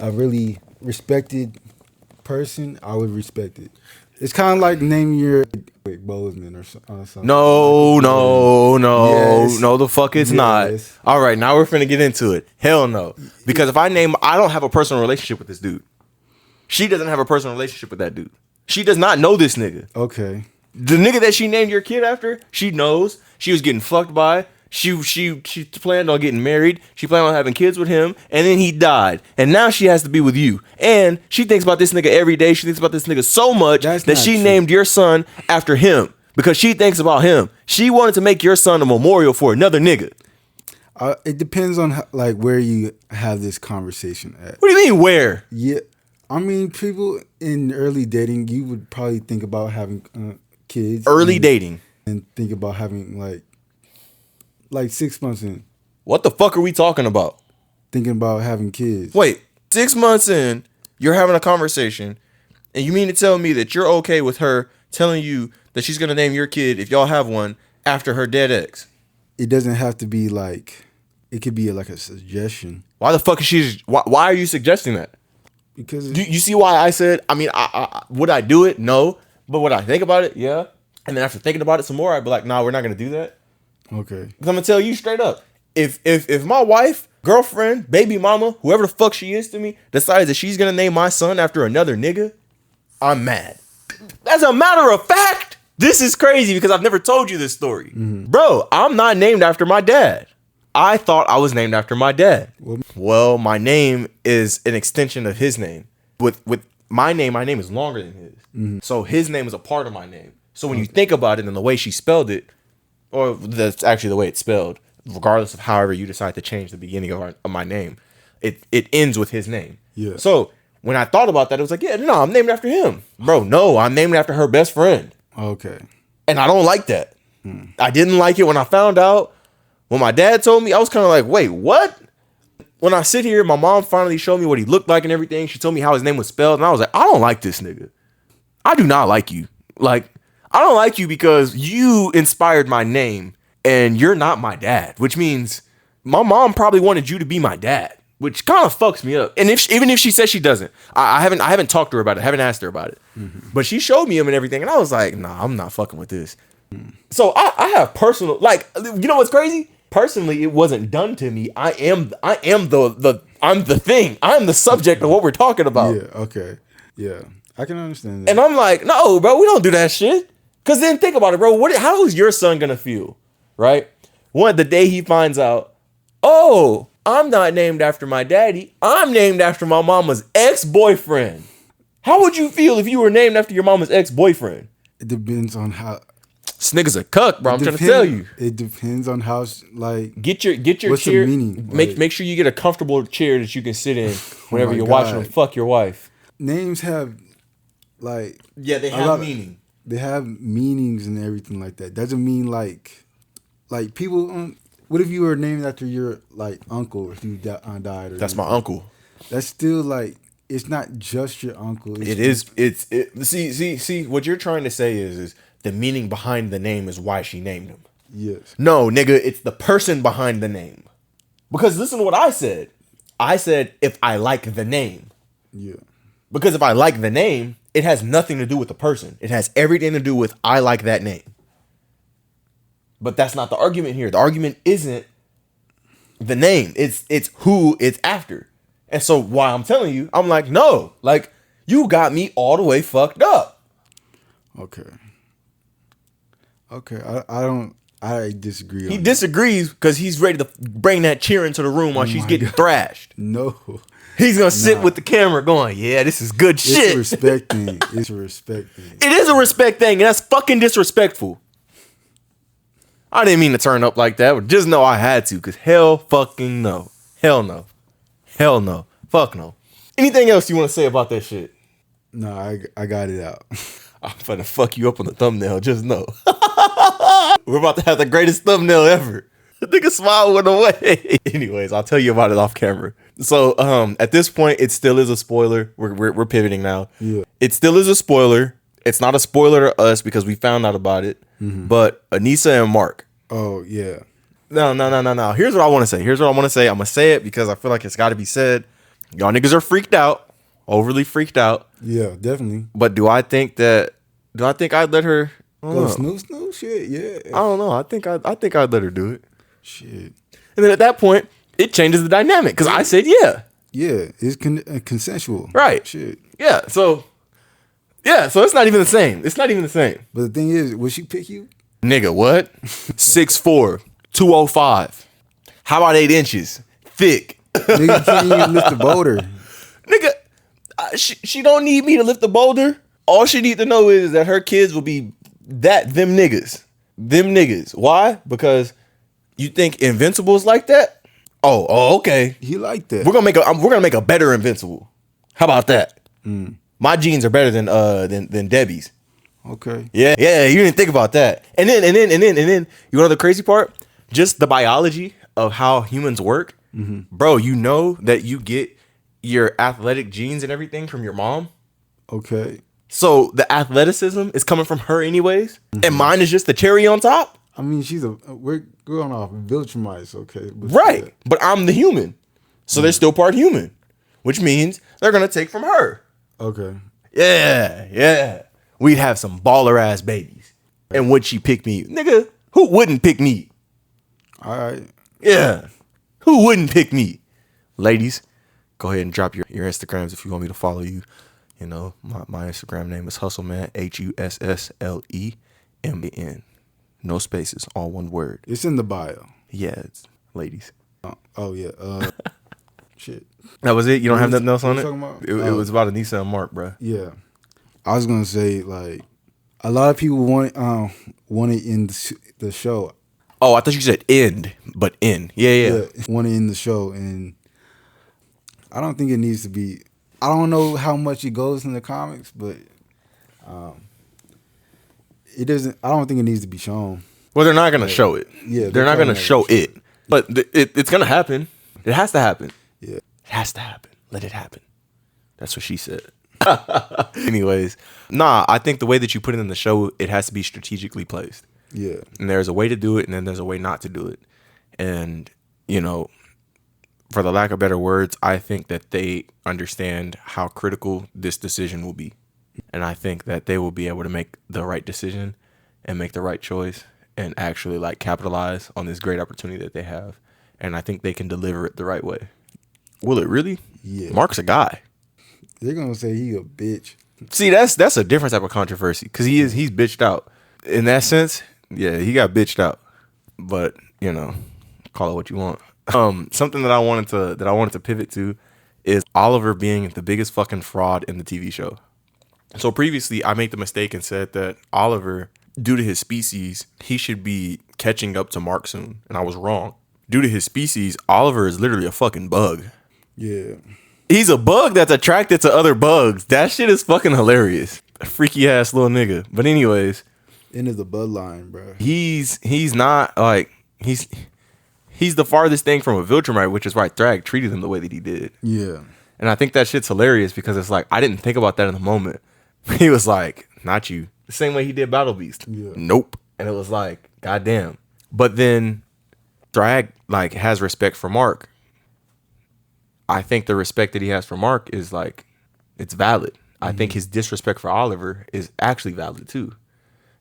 really respected person, I would respect it. It's kind of like naming your Bozeman or something. No, the fuck it's not. All right, now we're finna get into it. Hell no. Because if I don't have a personal relationship with this dude. She doesn't have a personal relationship with that dude. She does not know this nigga. Okay. The nigga that she named your kid after, she knows. She was getting fucked by. She planned on getting married. She planned on having kids with him, and then he died. And now she has to be with you. And she thinks about this nigga every day. She thinks about this nigga so much that she named your son after him because she thinks about him. She wanted to make your son a memorial for another nigga. It depends on like where you have this conversation at. What do you mean where? Yeah, I mean people in early dating, you would probably think about having kids. Early dating. And think about having like 6 months in. What the fuck are we talking about? Thinking about having kids. Wait, 6 months in, you're having a conversation, and you mean to tell me that you're okay with her telling you that she's gonna name your kid, if y'all have one, after her dead ex? It doesn't have to be like, it could be like a suggestion. Why the fuck is she? Why are you suggesting that? Because you see why I said? I mean, I would I do it? No, but would I think about it? Yeah. And then after thinking about it some more, I'd be like, nah, we're not gonna do that. Okay. Because I'm gonna tell you straight up, if my wife, girlfriend, baby mama, whoever the fuck she is to me, decides that she's gonna name my son after another nigga, I'm mad. As a matter of fact, this is crazy because I've never told you this story. Mm-hmm. Bro, I'm not named after my dad. I thought I was named after my dad. Well, my name is an extension of his name. With my name is longer than his. Mm-hmm. So his name is a part of my name. So when you think about it and the way she spelled it, or that's actually the way it's spelled, regardless of however you decide to change the beginning of my name, it ends with his name. Yeah. So when I thought about that, it was like, yeah, no, I'm named after him. Bro, no, I'm named after her best friend. Okay. And I don't like that. I didn't like it when I found out. When my dad told me, I was kind of like, wait, what? When I sit here, my mom finally showed me what he looked like and everything. She told me how his name was spelled. And I was like, I don't like this nigga. I do not like you. Like, I don't like you because you inspired my name and you're not my dad, which means my mom probably wanted you to be my dad, which kind of fucks me up. And even if she says she doesn't, I haven't talked to her about it. I haven't asked her about it. Mm-hmm. But she showed me him and everything. And I was like, nah, I'm not fucking with this. So I have personal, like, you know what's crazy? Personally, it wasn't done to me. I am the thing. I'm the subject of what we're talking about. Yeah, okay. Yeah. I can understand that. And I'm like, no, bro, we don't do that shit. Cause then think about it, bro. How is your son gonna feel? Right? The day he finds out, oh, I'm not named after my daddy. I'm named after my mama's ex-boyfriend. How would you feel if you were named after your mama's ex-boyfriend? It depends on how. This nigga's a cuck, bro. I'm trying to tell you. It depends on how, like, get your what's chair. The meaning? Make sure you get a comfortable chair that you can sit in whenever you're watching them fuck your wife. Names have, like, yeah, they have meaning. They have meanings and everything like that. Doesn't mean like people. What if you were named after your like uncle if you died? Or that's anything? My uncle. That's still like, it's not just your uncle. See. What you're trying to say is the meaning behind the name is why she named him. Yes. No, nigga, it's the person behind the name. Because listen to what I said. I said if I like the name. Yeah. Because if I like the name, it has nothing to do with the person. It has everything to do with I like that name. But that's not the argument here. The argument isn't the name. It's who it's after. And so why I'm telling you, I'm like, no, like you got me all the way fucked up. Okay. I disagree. He disagrees because he's ready to bring that chair into the room while she's getting thrashed. No. He's going to sit with the camera going, yeah, this is good shit. It's a respect thing. It's a respect thing. It is a respect thing, and that's fucking disrespectful. I didn't mean to turn up like that, but just know I had to, because hell fucking no. Hell no. Hell no. Fuck no. Anything else you want to say about that shit? No, I got it out. I'm finna fuck you up on the thumbnail, just know. We're about to have the greatest thumbnail ever. The nigga smile went away. Anyways, I'll tell you about it off camera. So at this point, it still is a spoiler. We're pivoting now. Yeah. It still is a spoiler. It's not a spoiler to us because we found out about it. Mm-hmm. But Anissa and Mark. Oh, yeah. No. Here's what I want to say. I'm going to say it because I feel like it's got to be said. Y'all niggas are freaked out. Overly freaked out. Yeah, definitely. But do I think I'd let her... Snoo, shit, yeah. I don't know. I think I'd let her do it. Shit. And then at that point, it changes the dynamic because I said yeah. Yeah, it's consensual. Right. Shit. Yeah. So it's not even the same. But the thing is, would she pick you? Nigga, what? 6'4", 205. How about 8 inches? Thick. Nigga, you can't even lift the boulder. Nigga, she don't need me to lift the boulder. All she need to know is that her kids will be them niggas. Them niggas. Why? Because you think Invincible's like that? Oh, okay. He like that. We're gonna make a better Invincible. How about that? My genes are better than Debbie's. Okay. Yeah, you didn't think about that. And then you know the crazy part? Just the biology of how humans work. Bro, you know that you get your athletic genes and everything from your mom. Okay. So the athleticism is coming from her anyways, and mine is just the cherry on top. I mean, we're going off Viltrumites, okay? But Right. But I'm the human. So they're still part human, which means they're going to take from her. Okay. Yeah. We'd have some baller ass babies. And would she pick me? Nigga, who wouldn't pick me? All right. Yeah. Who wouldn't pick me? Ladies, go ahead and drop your Instagrams if you want me to follow you. You know, my Instagram name is Hustleman, HUSSLEMAN. No spaces, all one word. It's in the bio. Yeah, it's ladies. Oh yeah. Shit. That was it? You don't have nothing else on it? Talking about? It was about Anissa and Mark, bro. Yeah. I was gonna say, like, a lot of people want it in the show. Oh, I thought you said end, but in. Yeah. Want it in the show, and I don't think it needs to be. I don't know how much it goes in the comics, but it doesn't. I don't think it needs to be shown. Well, they're not gonna show it. Yeah, they're not gonna show it. But it's gonna happen. It has to happen. Yeah, it has to happen. Let it happen. That's what she said. Anyways, I think the way that you put it in the show, it has to be strategically placed. Yeah, and there's a way to do it, and then there's a way not to do it. And you know, for the lack of better words, I think that they understand how critical this decision will be. And I think that they will be able to make the right decision and make the right choice and actually like capitalize on this great opportunity that they have. And I think they can deliver it the right way. Will it really? Yeah. Mark's a guy. They're gonna say he a bitch. See, that's a different type of controversy because he's bitched out. In that sense, yeah, he got bitched out. But, you know, call it what you want. Something that I wanted to pivot to is Oliver being the biggest fucking fraud in the TV show. So previously, I made the mistake and said that Oliver, due to his species, he should be catching up to Mark soon. And I was wrong. Due to his species, Oliver is literally a fucking bug. Yeah. He's a bug that's attracted to other bugs. That shit is fucking hilarious. A freaky ass little nigga. But anyways. Into the bloodline, bro. He's not like, he's the farthest thing from a Viltrumite, which is why Thrag treated him the way that he did. Yeah. And I think that shit's hilarious because it's like, I didn't think about that in the moment. He was like, not you. The same way he did Battle Beast. Yeah. Nope. And it was like, goddamn. But then Thrag like has respect for Mark. I think the respect that he has for Mark is like, it's valid. I think his disrespect for Oliver is actually valid too.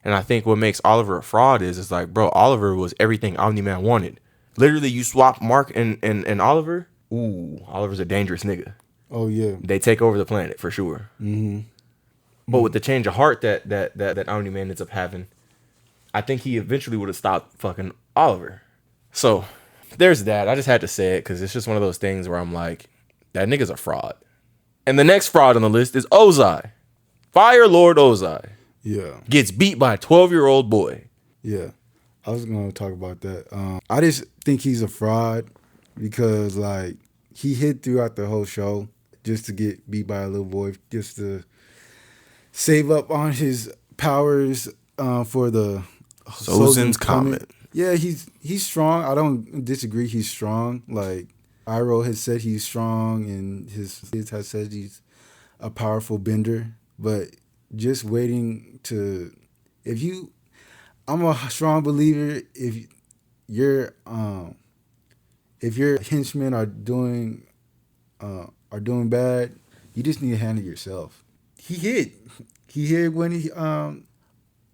And I think what makes Oliver a fraud is like, bro, Oliver was everything Omni-Man wanted. Literally, you swap Mark and Oliver. Ooh, Oliver's a dangerous nigga. Oh yeah. They take over the planet for sure. But with the change of heart that Omni-Man ends up having, I think he eventually would have stopped fucking Oliver. So there's that. I just had to say it because it's just one of those things where I'm like, that nigga's a fraud. And the next fraud on the list is Ozai. Fire Lord Ozai. Yeah. Gets beat by a 12-year-old boy. Yeah. I was going to talk about that. I just think he's a fraud because, like, he hid throughout the whole show just to get beat by a little boy, just to save up on his powers for the Sozin's Comet. Yeah, he's strong. I don't disagree. He's strong. Like, Iroh has said he's strong, and his has said he's a powerful bender. But just waiting to, I'm a strong believer. If your henchmen are doing bad, you just need to handle yourself. He hid when he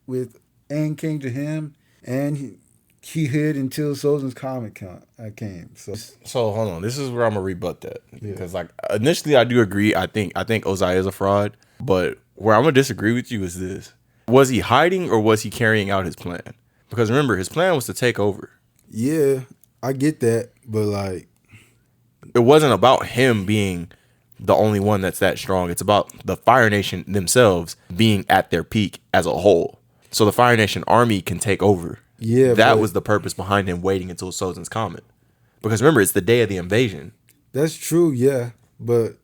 with Aang came to him, and he hid until Sozin's Comet came. So hold on, this is where I'm gonna rebut that because like initially I do agree. I think Ozai is a fraud, but where I'm gonna disagree with you is this: was he hiding or was he carrying out his plan? Because remember, his plan was to take over. Yeah, I get that, but like, It wasn't about him being the only one that's that strong. It's about the Fire Nation themselves being at their peak as a whole. So the Fire Nation army can take over. yeah, That but was the purpose behind him waiting until Sozin's Comet. Because remember, it's the day of the invasion. that's true. Yeah, but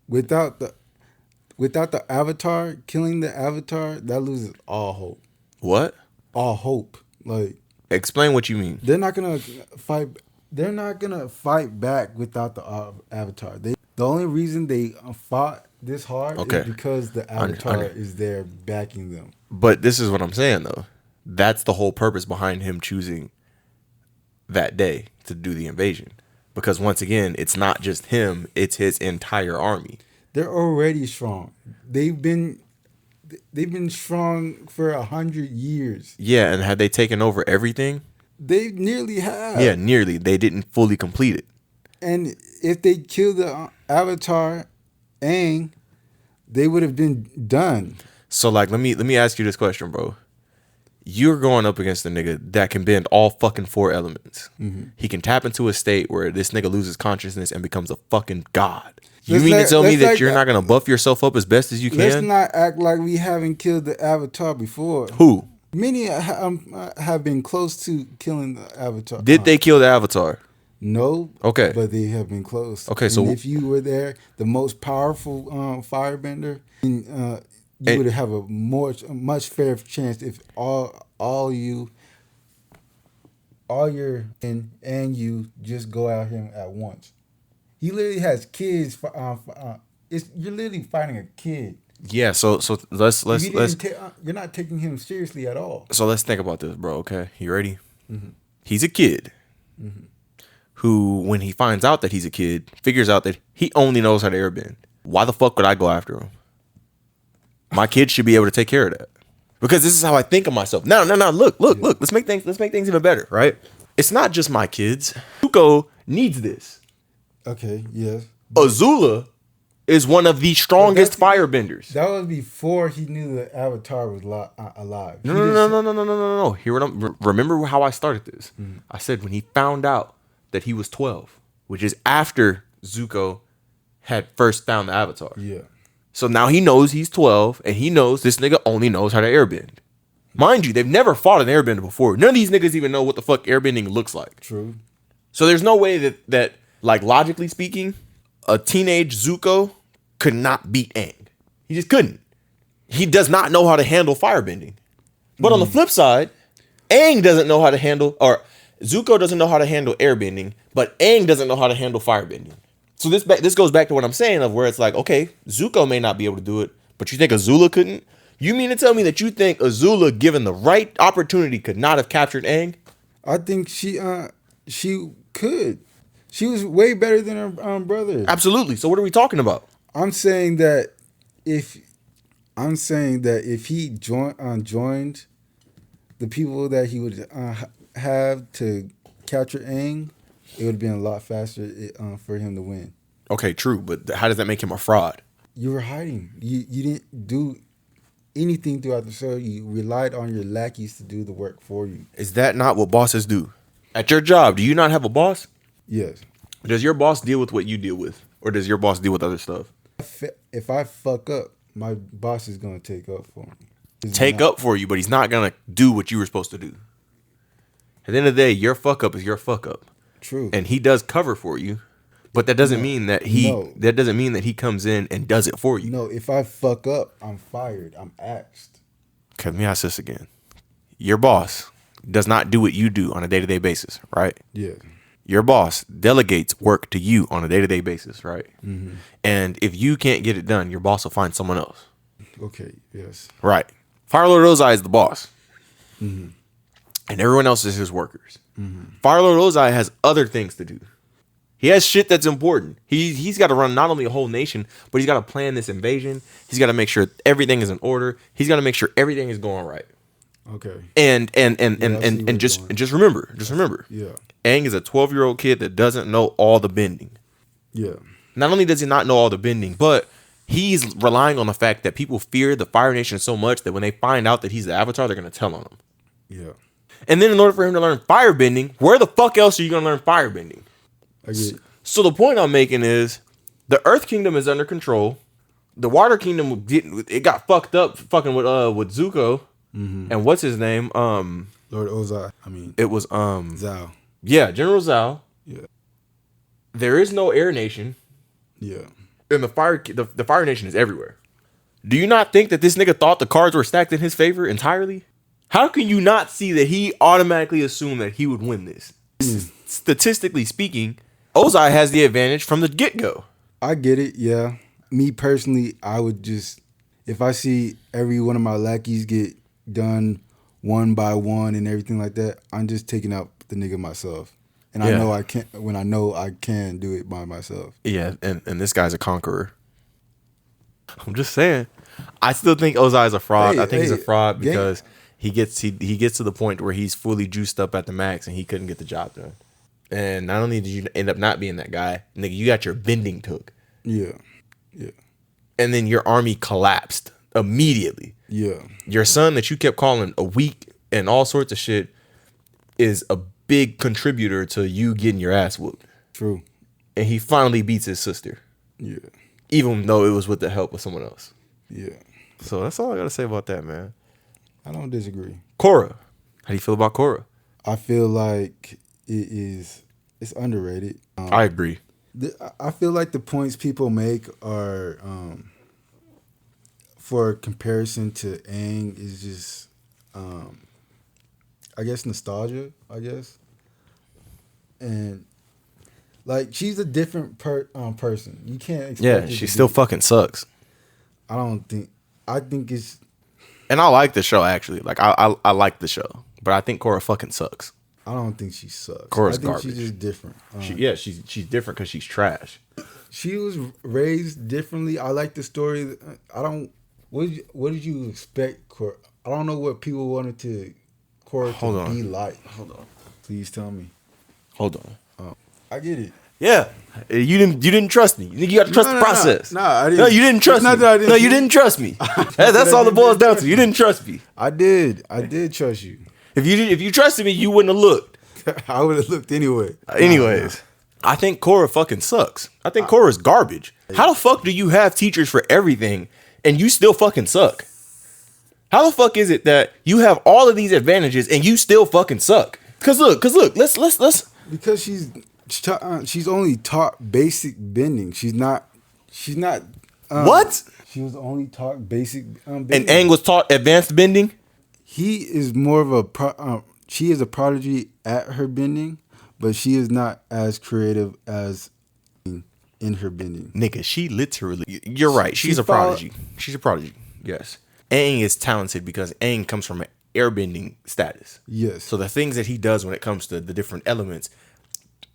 without the Avatar killing the Avatar, that loses all hope. What? All hope. Like Explain what you mean. they're not gonna fight. They're not gonna fight back without the Avatar. The only reason they fought this hard Okay. is because the Avatar is there backing them. But this is what I'm saying, though. That's the whole purpose behind him choosing that day to do the invasion. Because once again, it's not just him, it's his entire army. They're already strong. They've been strong for 100 years. Yeah, and had they taken over everything? They nearly have. Yeah, nearly. They didn't fully complete it. And if they killed the Avatar, Aang, they would have been done. So like let me ask you this question, bro. You're going up against a nigga that can bend all fucking four elements. Mm-hmm. He can tap into a state where this nigga loses consciousness and becomes a fucking god. You Let's mean not- to tell me let's that like- you're not gonna buff yourself up as best as you Let's can? not act like we haven't killed the Avatar before. Who? Many have been close to killing the Avatar. Did they kill the Avatar? No. Okay. But they have been close. Okay, and so- if you were there, the most powerful firebender, you would have a much fairer chance if all your and you just go at him at once. He literally has kids. You're literally fighting a kid. Yeah, so let's You're not taking him seriously at all. so let's think about this, bro. Okay, you ready? Mm-hmm. He's a kid who, when he finds out that he's a kid, figures out that he only knows how to airbend. Why the fuck would I go after him? My kid should be able to take care of that. Because this is how I think of myself. No. Look. Let's make things even better, right? It's not just my kids. Zuko needs this. Okay. Yes. Azula is one of the strongest firebenders. That was before he knew the Avatar was alive. No. Remember how I started this. Mm-hmm. I said when he found out that he was 12, which is after Zuko had first found the Avatar. Yeah. So now he knows he's 12, and he knows this nigga only knows how to airbend. Mind you, they've never fought an airbender before. None of these niggas even know what the fuck airbending looks like. True. So there's no way that like, logically speaking, a teenage Zuko could not beat Aang. He just couldn't. He does not know how to handle firebending. But on the flip side, Aang doesn't know how to handle, or Zuko doesn't know how to handle airbending, but Aang doesn't know how to handle firebending. So this goes back to what I'm saying of where it's like, okay, Zuko may not be able to do it, but you think Azula couldn't? You mean to tell me that you think Azula, given the right opportunity, could not have captured Aang? I think she could. She was way better than her brother. Absolutely. So what are we talking about? I'm saying that if he joined the people that he would have to capture Aang, it would have been a lot faster for him to win. Okay, true, but how does that make him a fraud? You were hiding. You didn't do anything throughout the show. You relied on your lackeys to do the work for you. Is that not what bosses do? At your job, do you not have a boss? Yes. Does your boss deal with what you deal with? Or does your boss deal with other stuff? If I fuck up, my boss is going to take up for me. Take up for you, but he's not going to do what you were supposed to do. At the end of the day, your fuck up is your fuck up. True. And he does cover for you, but that doesn't mean that he comes in and does it for you. No, if I fuck up, I'm fired. I'm axed. Okay, let me ask this again. Your boss does not do what you do on a day-to-day basis, right? Yeah. Your boss delegates work to you on a day-to-day basis, right? Mm-hmm. And if you can't get it done, your boss will find someone else. Okay, yes. Right. Fire Lord Ozai is the boss. Mm-hmm. And everyone else is his workers. Mm-hmm. Fire Lord Ozai has other things to do. He has shit that's important. He's got to run not only a whole nation, but he's got to plan this invasion. He's got to make sure everything is in order. He's got to make sure everything is going right. Okay. And just remember. Yeah. Aang is a 12-year-old kid that doesn't know all the bending. Yeah. Not only does he not know all the bending, but he's relying on the fact that people fear the Fire Nation so much that when they find out that he's the Avatar, they're going to tell on him. Yeah. And then in order for him to learn firebending, where the fuck else are you gonna learn firebending? I get it. So the point I'm making is the Earth Kingdom is under control. The Water Kingdom got fucked up fucking with Zuko. And what's his name? Lord Ozai. It was Zhao. Yeah, General Zhao. Yeah. There is no Air Nation. Yeah. And the Fire Nation is everywhere. Do you not think that this nigga thought the cards were stacked in his favor entirely? How can you not see that he automatically assumed that he would win this? Statistically speaking, Ozai has the advantage from the get-go. I get it, yeah. Me personally, I would just, if I see every one of my lackeys get done one by one and everything like that, I'm just taking out the nigga myself. And I know I can't, when I know I can do it by myself. Yeah, and this guy's a conqueror. I'm just saying. I still think Ozai is a fraud. I think he's a fraud because he gets to the point where he's fully juiced up at the max and he couldn't get the job done. And not only did you end up not being that guy, nigga, you got your bending took. Yeah. Yeah. And then your army collapsed immediately. Yeah. Your son that you kept calling a weak and all sorts of shit is a big contributor to you getting your ass whooped. True. And he finally beats his sister. Yeah. Even though it was with the help of someone else. Yeah. So that's all I got to say about that, man. I don't disagree. Korra. How do you feel about Korra? I feel like it's underrated. I agree. I feel like the points people make are, for comparison to Aang, is just, I guess, nostalgia, I guess. And, like, she's a different person. You can't expect Yeah, she still fucking sucks. I think it's... And I like the show, actually. Like, I like the show. But I think Korra fucking sucks. I don't think she sucks. Korra's I think garbage. she's just different. She's different because she's trash. She was raised differently. I like the story. What did you expect, Korra? I don't know what people wanted Korra to be like. Hold on. Please tell me. Hold on. I get it. Yeah, you didn't trust me. You got to trust the process. No, I didn't. No, you didn't trust me. No, you didn't trust me. That's all it boils down to. You didn't trust me. I did trust you. If you trusted me, you wouldn't have looked. I would have looked anyway. Anyways, I think Korra fucking sucks. I think Korra's garbage. How the fuck do you have teachers for everything and you still fucking suck? How the fuck is it that you have all of these advantages and you still fucking suck? Cause look, let's. Because she's only taught basic bending. She's not. What? She was only taught basic bending. And Aang was taught advanced bending. He is more of a she is a prodigy at her bending, but she is not as creative as in her bending. Nigga, she literally... You're right. She's a prodigy. She's a prodigy. Yes. Aang is talented because Aang comes from an airbending status. Yes. So the things that he does when it comes to the different elements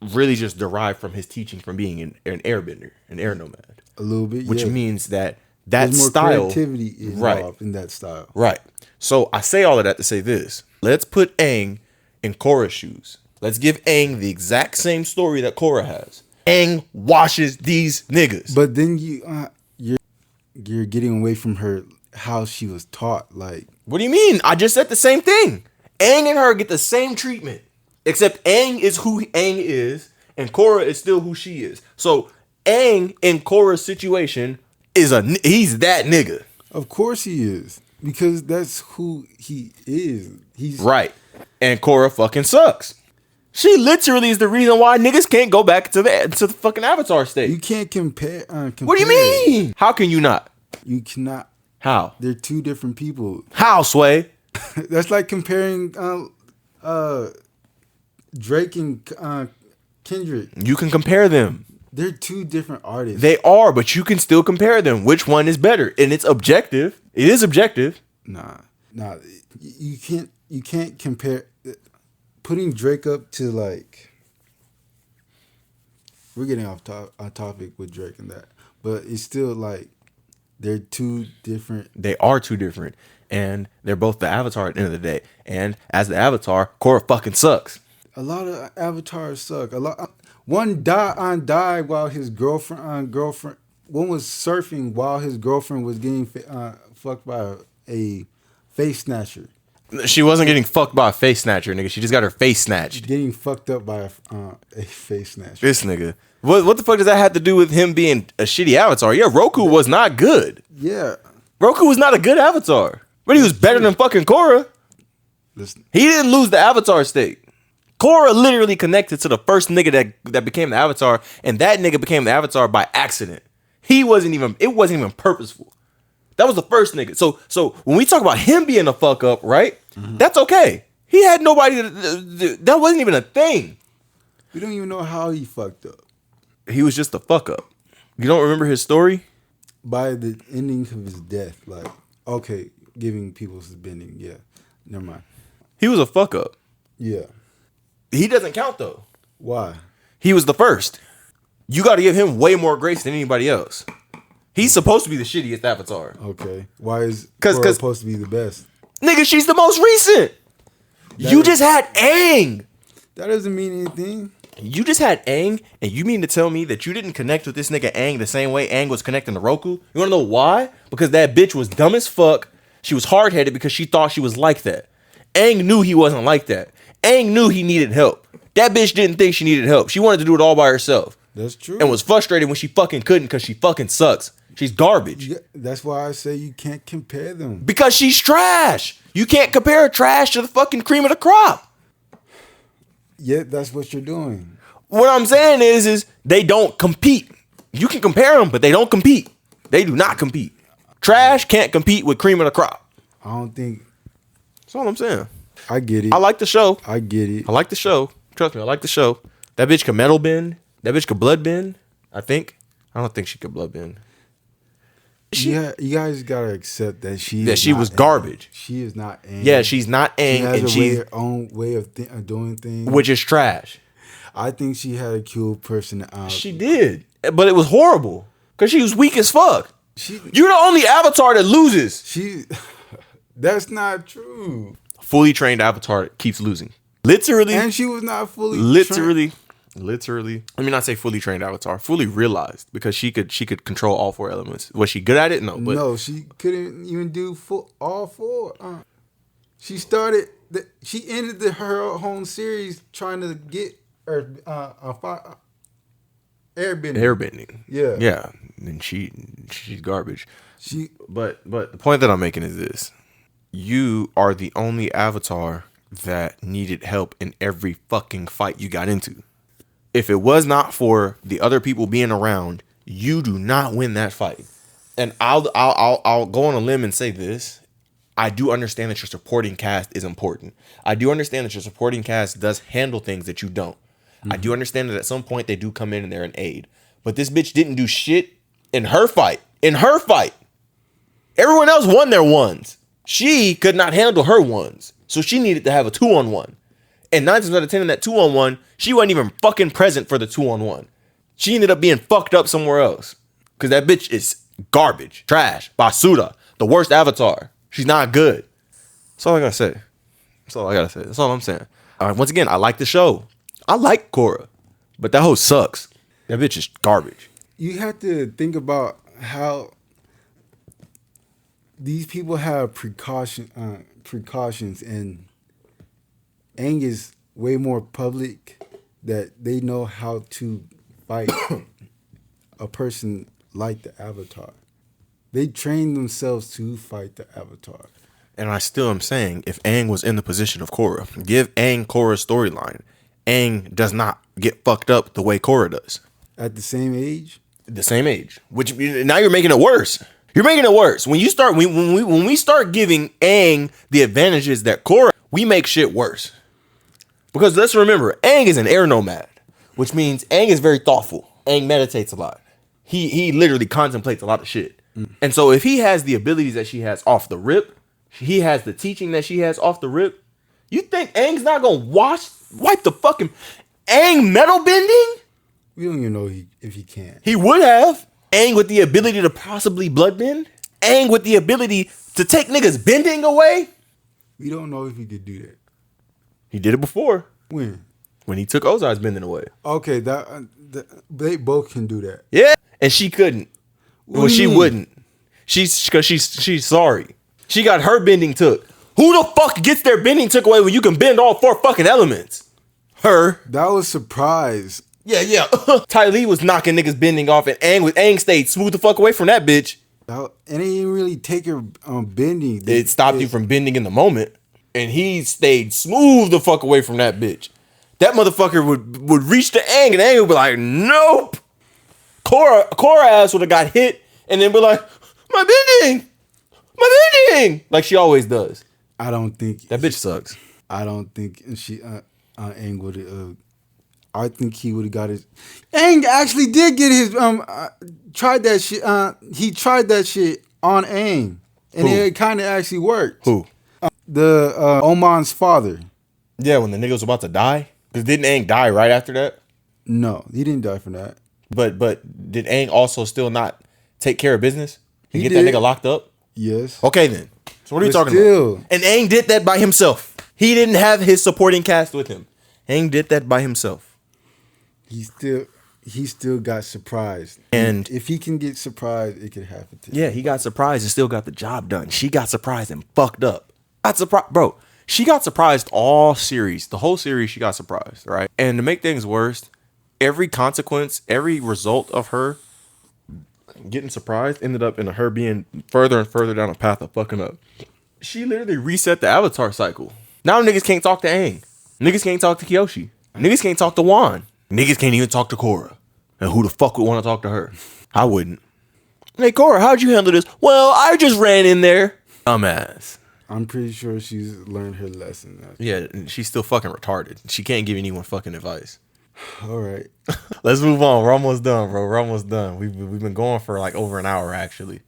really just derive from his teaching from being an airbender, an air nomad. A little bit, which means that there's more style... creativity involved in that style. Right. So I say all of that to say this. Let's put Aang in Korra's shoes. Let's give Aang the exact same story that Korra has. Aang washes these niggas. But then you're getting away from her how she was taught. Like, what do you mean? I just said the same thing. Aang and her get the same treatment, except Aang is who Aang is, and Korra is still who she is. So Aang in Korra's situation he's that nigga. Of course he is, because that's who he is. He's right, and Korra fucking sucks. She literally is the reason why niggas can't go back to the fucking Avatar state. You can't compare. What do you mean? How can you not? You cannot. How? They're two different people. How, Sway? That's like comparing Drake and Kendrick. You can compare them. They're two different artists. They are, but you can still compare them. Which one is better? And it's objective. It is objective. Nah. You can't compare. Putting Drake up to, like, we're getting off topic with Drake and that, but it's still like they're two different. They are two different, and they're both the Avatar at the end of the day. And as the Avatar, Korra fucking sucks. A lot of avatars suck. One died while his girlfriend. One was surfing while his girlfriend was getting fucked by a face snatcher. She wasn't getting fucked by a face snatcher, nigga. She just got her face snatched. Getting fucked up by a face snatcher. This nigga. What the fuck does that have to do with him being a shitty avatar? Yeah, Roku was not good. Yeah. Roku was not a good avatar. But he was better than fucking Korra. Listen. He didn't lose the avatar state. Korra literally connected to the first nigga that became the avatar, and that nigga became the avatar by accident. It wasn't even purposeful. That was the first nigga. So when we talk about him being a fuck up, right? Mm-hmm. That's okay. He had nobody. That wasn't even a thing. We don't even know how he fucked up. He was just a fuck up. You don't remember his story? By the ending of his death, like, okay, giving people suspending, yeah. Never mind. He was a fuck up. Yeah. He doesn't count though. Why? He was the first. You got to give him way more grace than anybody else. He's supposed to be the shittiest avatar. Okay. Why is Korra supposed to be the best? Nigga, she's the most recent. You just had Aang. That doesn't mean anything. You just had Aang, and you mean to tell me that you didn't connect with this nigga Aang the same way Aang was connecting to Roku? You want to know why? Because that bitch was dumb as fuck. She was hard-headed because she thought she was like that. Aang knew he wasn't like that. Aang knew he needed help. That bitch didn't think she needed help. She wanted to do it all by herself. That's true. And was frustrated when she fucking couldn't because she fucking sucks. She's garbage. Yeah, that's why I say you can't compare them. Because she's trash. You can't compare trash to the fucking cream of the crop. Yeah, that's what you're doing. What I'm saying is they don't compete. You can compare them, but they don't compete. They do not compete. Trash can't compete with cream of the crop. I don't think. That's all I'm saying. I get it. I like the show. I get it. I like the show. Trust me, I like the show. That bitch could metal bend. That bitch could blood bend. I think. I don't think she could blood bend. Yeah, you guys gotta accept that she was garbage. She is not Aang. Yeah, she's not Aang, she has and she's her own way of doing things, which is trash. I think she had a cool personality. She did, but it was horrible because she was weak as fuck. You're the only avatar that loses. That's not true. Fully trained avatar keeps losing. Literally, and she was not fully Literally, let me not say fully trained avatar, fully realized, because she could control all four elements. Was she good at it? No. But no, she couldn't even do all four. She ended her own series trying to get airbending. Airbending. Yeah. And she's garbage. But the point that I'm making is this: you are the only avatar that needed help in every fucking fight you got into. If it was not for the other people being around, you do not win that fight. And I'll go on a limb and say this. I do understand that your supporting cast is important. I do understand that your supporting cast does handle things that you don't. Mm-hmm. I do understand that at some point they do come in and they're an aid. But this bitch didn't do shit in her fight. Everyone else won their ones. She could not handle her ones. So she needed to have a 2-on-1. And 9 times out of 10 in that 2-on-1, she wasn't even fucking present for the 2-on-1. She ended up being fucked up somewhere else. Because that bitch is garbage, trash, basura, the worst avatar. She's not good. That's all I gotta say. That's all I'm saying. Once again, I like the show. I like Korra. But that hoe sucks. That bitch is garbage. You have to think about how these people have precautions, and Aang is way more public that they know how to fight a person like the Avatar. They train themselves to fight the Avatar. And I still am saying, if Aang was in the position of Korra, give Aang Korra's storyline. Aang does not get fucked up the way Korra does. At the same age? The same age. Which now you're making it worse. You're making it worse. When you start when we start giving Aang the advantages that Korra, we make shit worse. Because let's remember, Aang is an air nomad, which means Aang is very thoughtful. Aang meditates a lot. He literally contemplates a lot of shit. And so if he has the abilities that she has off the rip, he has the teaching that she has off the rip, you think Aang's not gonna wipe the fucking Aang metal bending? We don't even know if he can. He would have. Aang with the ability to possibly blood bend. Aang with the ability to take niggas bending away. We don't know if he could do that. He did it before. When? When he took Ozai's bending away. Okay, they both can do that. Yeah, and she couldn't. Well, she wouldn't. She's sorry. She got her bending took. Who the fuck gets their bending took away when you can bend all 4 fucking elements? Her. That was surprise. Yeah. Ty Lee was knocking niggas bending off, and Aang stayed smooth the fuck away from that bitch. And it didn't really take her bending. It stopped you from bending in the moment, and he stayed smooth the fuck away from that bitch. That motherfucker would reach to Aang, and Aang would be like, nope. Korra ass would have got hit, and then be like, my bending. Like she always does. I don't think That bitch sucks. I don't think she Aang would. I think he would have got his. Aang actually did get his. Tried that shit. He tried that shit on Aang, and it kind of actually worked. Who? The Oman's father. Yeah, when the nigga was about to die. Because didn't Aang die right after that? No, he didn't die from that. But did Aang also still not take care of business and He get that did. nigga locked up? Yes. Okay then. So what are you But talking still. about? And Aang did that by himself. He didn't have his supporting cast with him. Aang did that by himself. He still got surprised. And if he can get surprised, it could happen to him. yeah, he got surprised and still got the job done. She got surprised and fucked up. Got surprised, bro. She got surprised all series. The whole series, she got surprised, right? And to make things worse, every consequence, every result of her getting surprised ended up in her being further and further down a path of fucking up. She literally reset the Avatar cycle. Now niggas can't talk to Aang. Niggas can't talk to Kyoshi. Niggas can't talk to Wan. Niggas can't even talk to Korra. And who the fuck would want to talk to her? I wouldn't. Hey, Korra, how'd you handle this? Well, I just ran in there. Dumbass. I'm pretty sure she's learned her lesson. Yeah, and she's still fucking retarded. She can't give anyone fucking advice. All right. Let's move on. We're almost done, bro. We're almost done. We've been going for like over an hour, actually.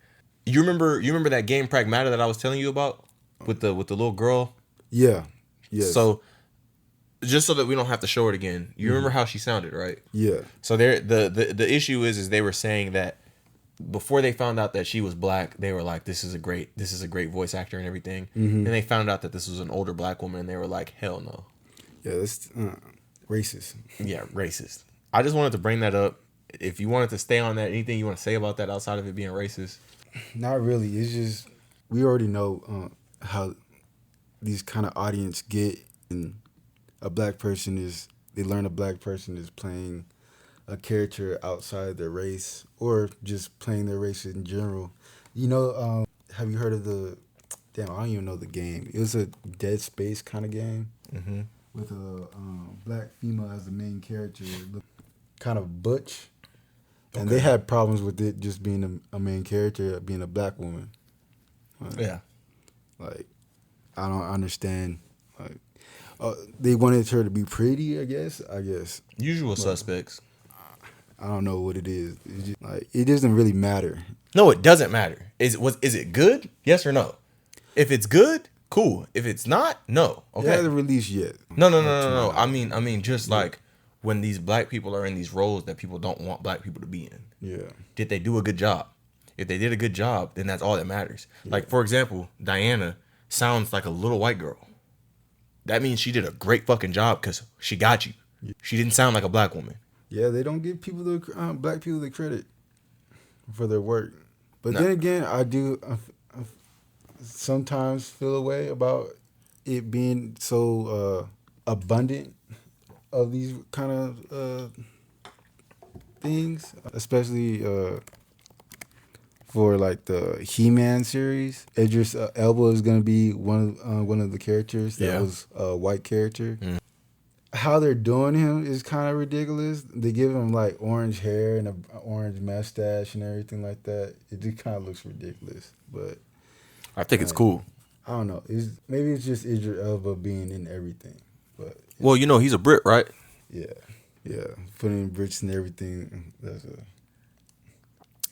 You remember that game Pragmata that I was telling you about with the little girl? Yeah. Yes. So just so that we don't have to show it again, you remember how she sounded, right? Yeah. So the issue is they were saying that before they found out that she was black, they were like, this is a great voice actor and everything. And they found out that this was an older black woman, and they were like, hell no. Yeah, that's racist. Yeah, racist. I just wanted to bring that up. If you wanted to stay on that, anything you want to say about that outside of it being racist? Not really. It's just we already know how these kind of audience get, and they learn a black person is playing a character outside their race or just playing their race in general. You know, have you heard of I don't even know the game. It was a Dead Space kind of game with a black female as the main character, kind of butch. And they had problems with it just being a main character, being a black woman. Yeah. Like, I don't understand. Like, they wanted her to be pretty, I guess. Usual suspects. I don't know what it is. It's just, like, it doesn't really matter. No, it doesn't matter. Is it good? Yes or no? If it's good, cool. If it's not, no. Okay. It hasn't released yet. No. I mean, just like when these black people are in these roles that people don't want black people to be in. Yeah. Did they do a good job? If they did a good job, then that's all that matters. Yeah. Like, for example, Diana sounds like a little white girl. That means she did a great fucking job because she got you. Yeah. She didn't sound like a black woman. Yeah, they don't give black people the credit for their work. But then again, I do sometimes feel a way about it being so abundant of these kind of things, especially for like the He-Man series. Idris Elba is gonna be one of the characters that was a white character. How they're doing him is kind of ridiculous. They give him like orange hair and an orange mustache and everything like that. It just kind of looks ridiculous, but I think it's cool. I don't know. Maybe it's just Idris Elba being in everything. But well, you know, he's a Brit, right? Yeah, putting Brits and everything.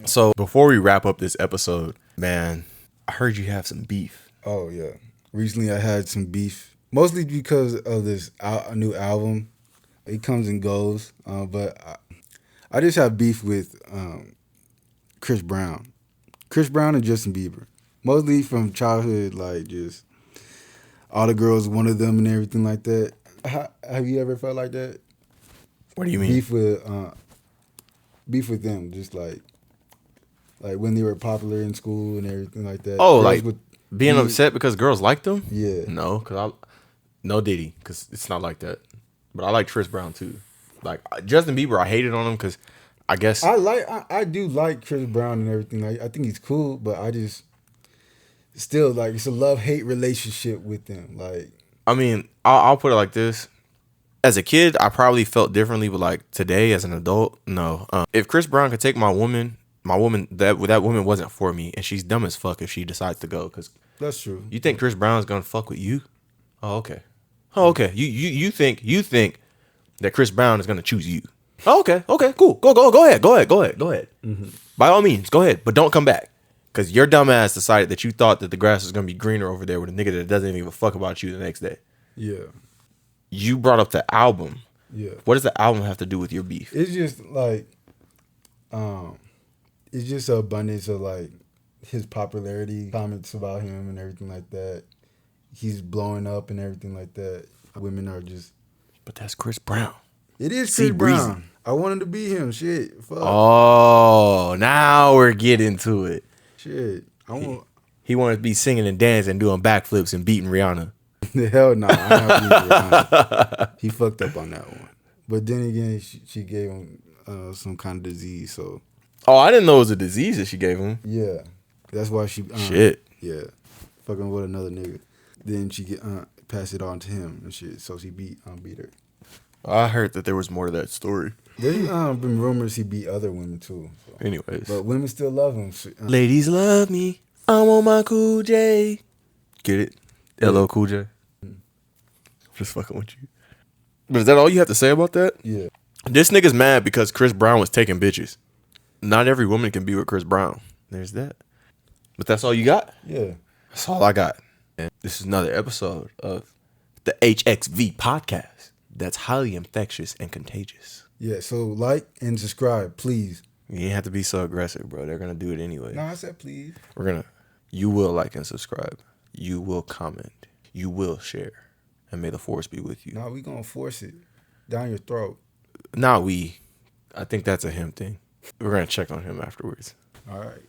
So before we wrap up this episode, man, I heard you have some beef. Oh yeah, recently I had some beef. Mostly because of this new album. It comes and goes. But I just have beef with Chris Brown. Chris Brown and Justin Bieber. Mostly from childhood, like just all the girls wanted them and everything like that. Have you ever felt like that? What do you mean? Beef with them, just like when they were popular in school and everything like that. Oh, girls like Being upset because girls liked him? Yeah. No Diddy, because it's not like that. But I like Chris Brown too. Like Justin Bieber, I hated on him because I guess I do like Chris Brown and everything. I think he's cool, but I just still like it's a love-hate relationship with him. Like, I mean, I'll put it like this. As a kid, I probably felt differently, but like today, as an adult, no. If Chris Brown could take my woman, that woman wasn't for me, and she's dumb as fuck if she decides to go. Because that's true. You think Chris Brown's gonna fuck with you? Oh, okay. Oh, okay. You think that Chris Brown is gonna choose you? Oh, okay. Okay. Cool. Go ahead. Mm-hmm. By all means, go ahead, but don't come back. Because your dumb ass decided that you thought that the grass was going to be greener over there with a nigga that doesn't even give a fuck about you the next day. Yeah. You brought up the album. Yeah. What does the album have to do with your beef? It's just like, it's just an abundance of like his popularity, comments about him and everything like that. He's blowing up and everything like that. Women are just. But that's Chris Brown. It is Chris Brown. I wanted to be him. Shit. Fuck. Oh, now we're getting to it. Shit. He wanted to be singing and dancing, doing backflips and beating Rihanna. Hell no. I'm not beating Rihanna. He fucked up on that one. But then again, she gave him some kind of disease. So. Oh, I didn't know it was a disease that she gave him. Yeah. That's why she. Shit. Yeah. Fucking with another nigga. Then she passed it on to him and shit. So she beat her. I heard that there was more to that story. There's been rumors he beat other women too. So. Anyways. But women still love him. Ladies love me. I'm on my Cool J. Get it? LL Cool J. Just fucking with you. But is that all you have to say about that? Yeah. This nigga's mad because Chris Brown was taking bitches. Not every woman can be with Chris Brown. There's that. But that's all you got? Yeah. That's all I got. And this is another episode of the HXV podcast. That's highly infectious and contagious. Yeah, so like and subscribe, please. You ain't have to be so aggressive, bro. They're going to do it anyway. No, I said please. You will like and subscribe. You will comment. You will share. And may the force be with you. No, we going to force it down your throat. Not we. I think that's a him thing. We're going to check on him afterwards. All right.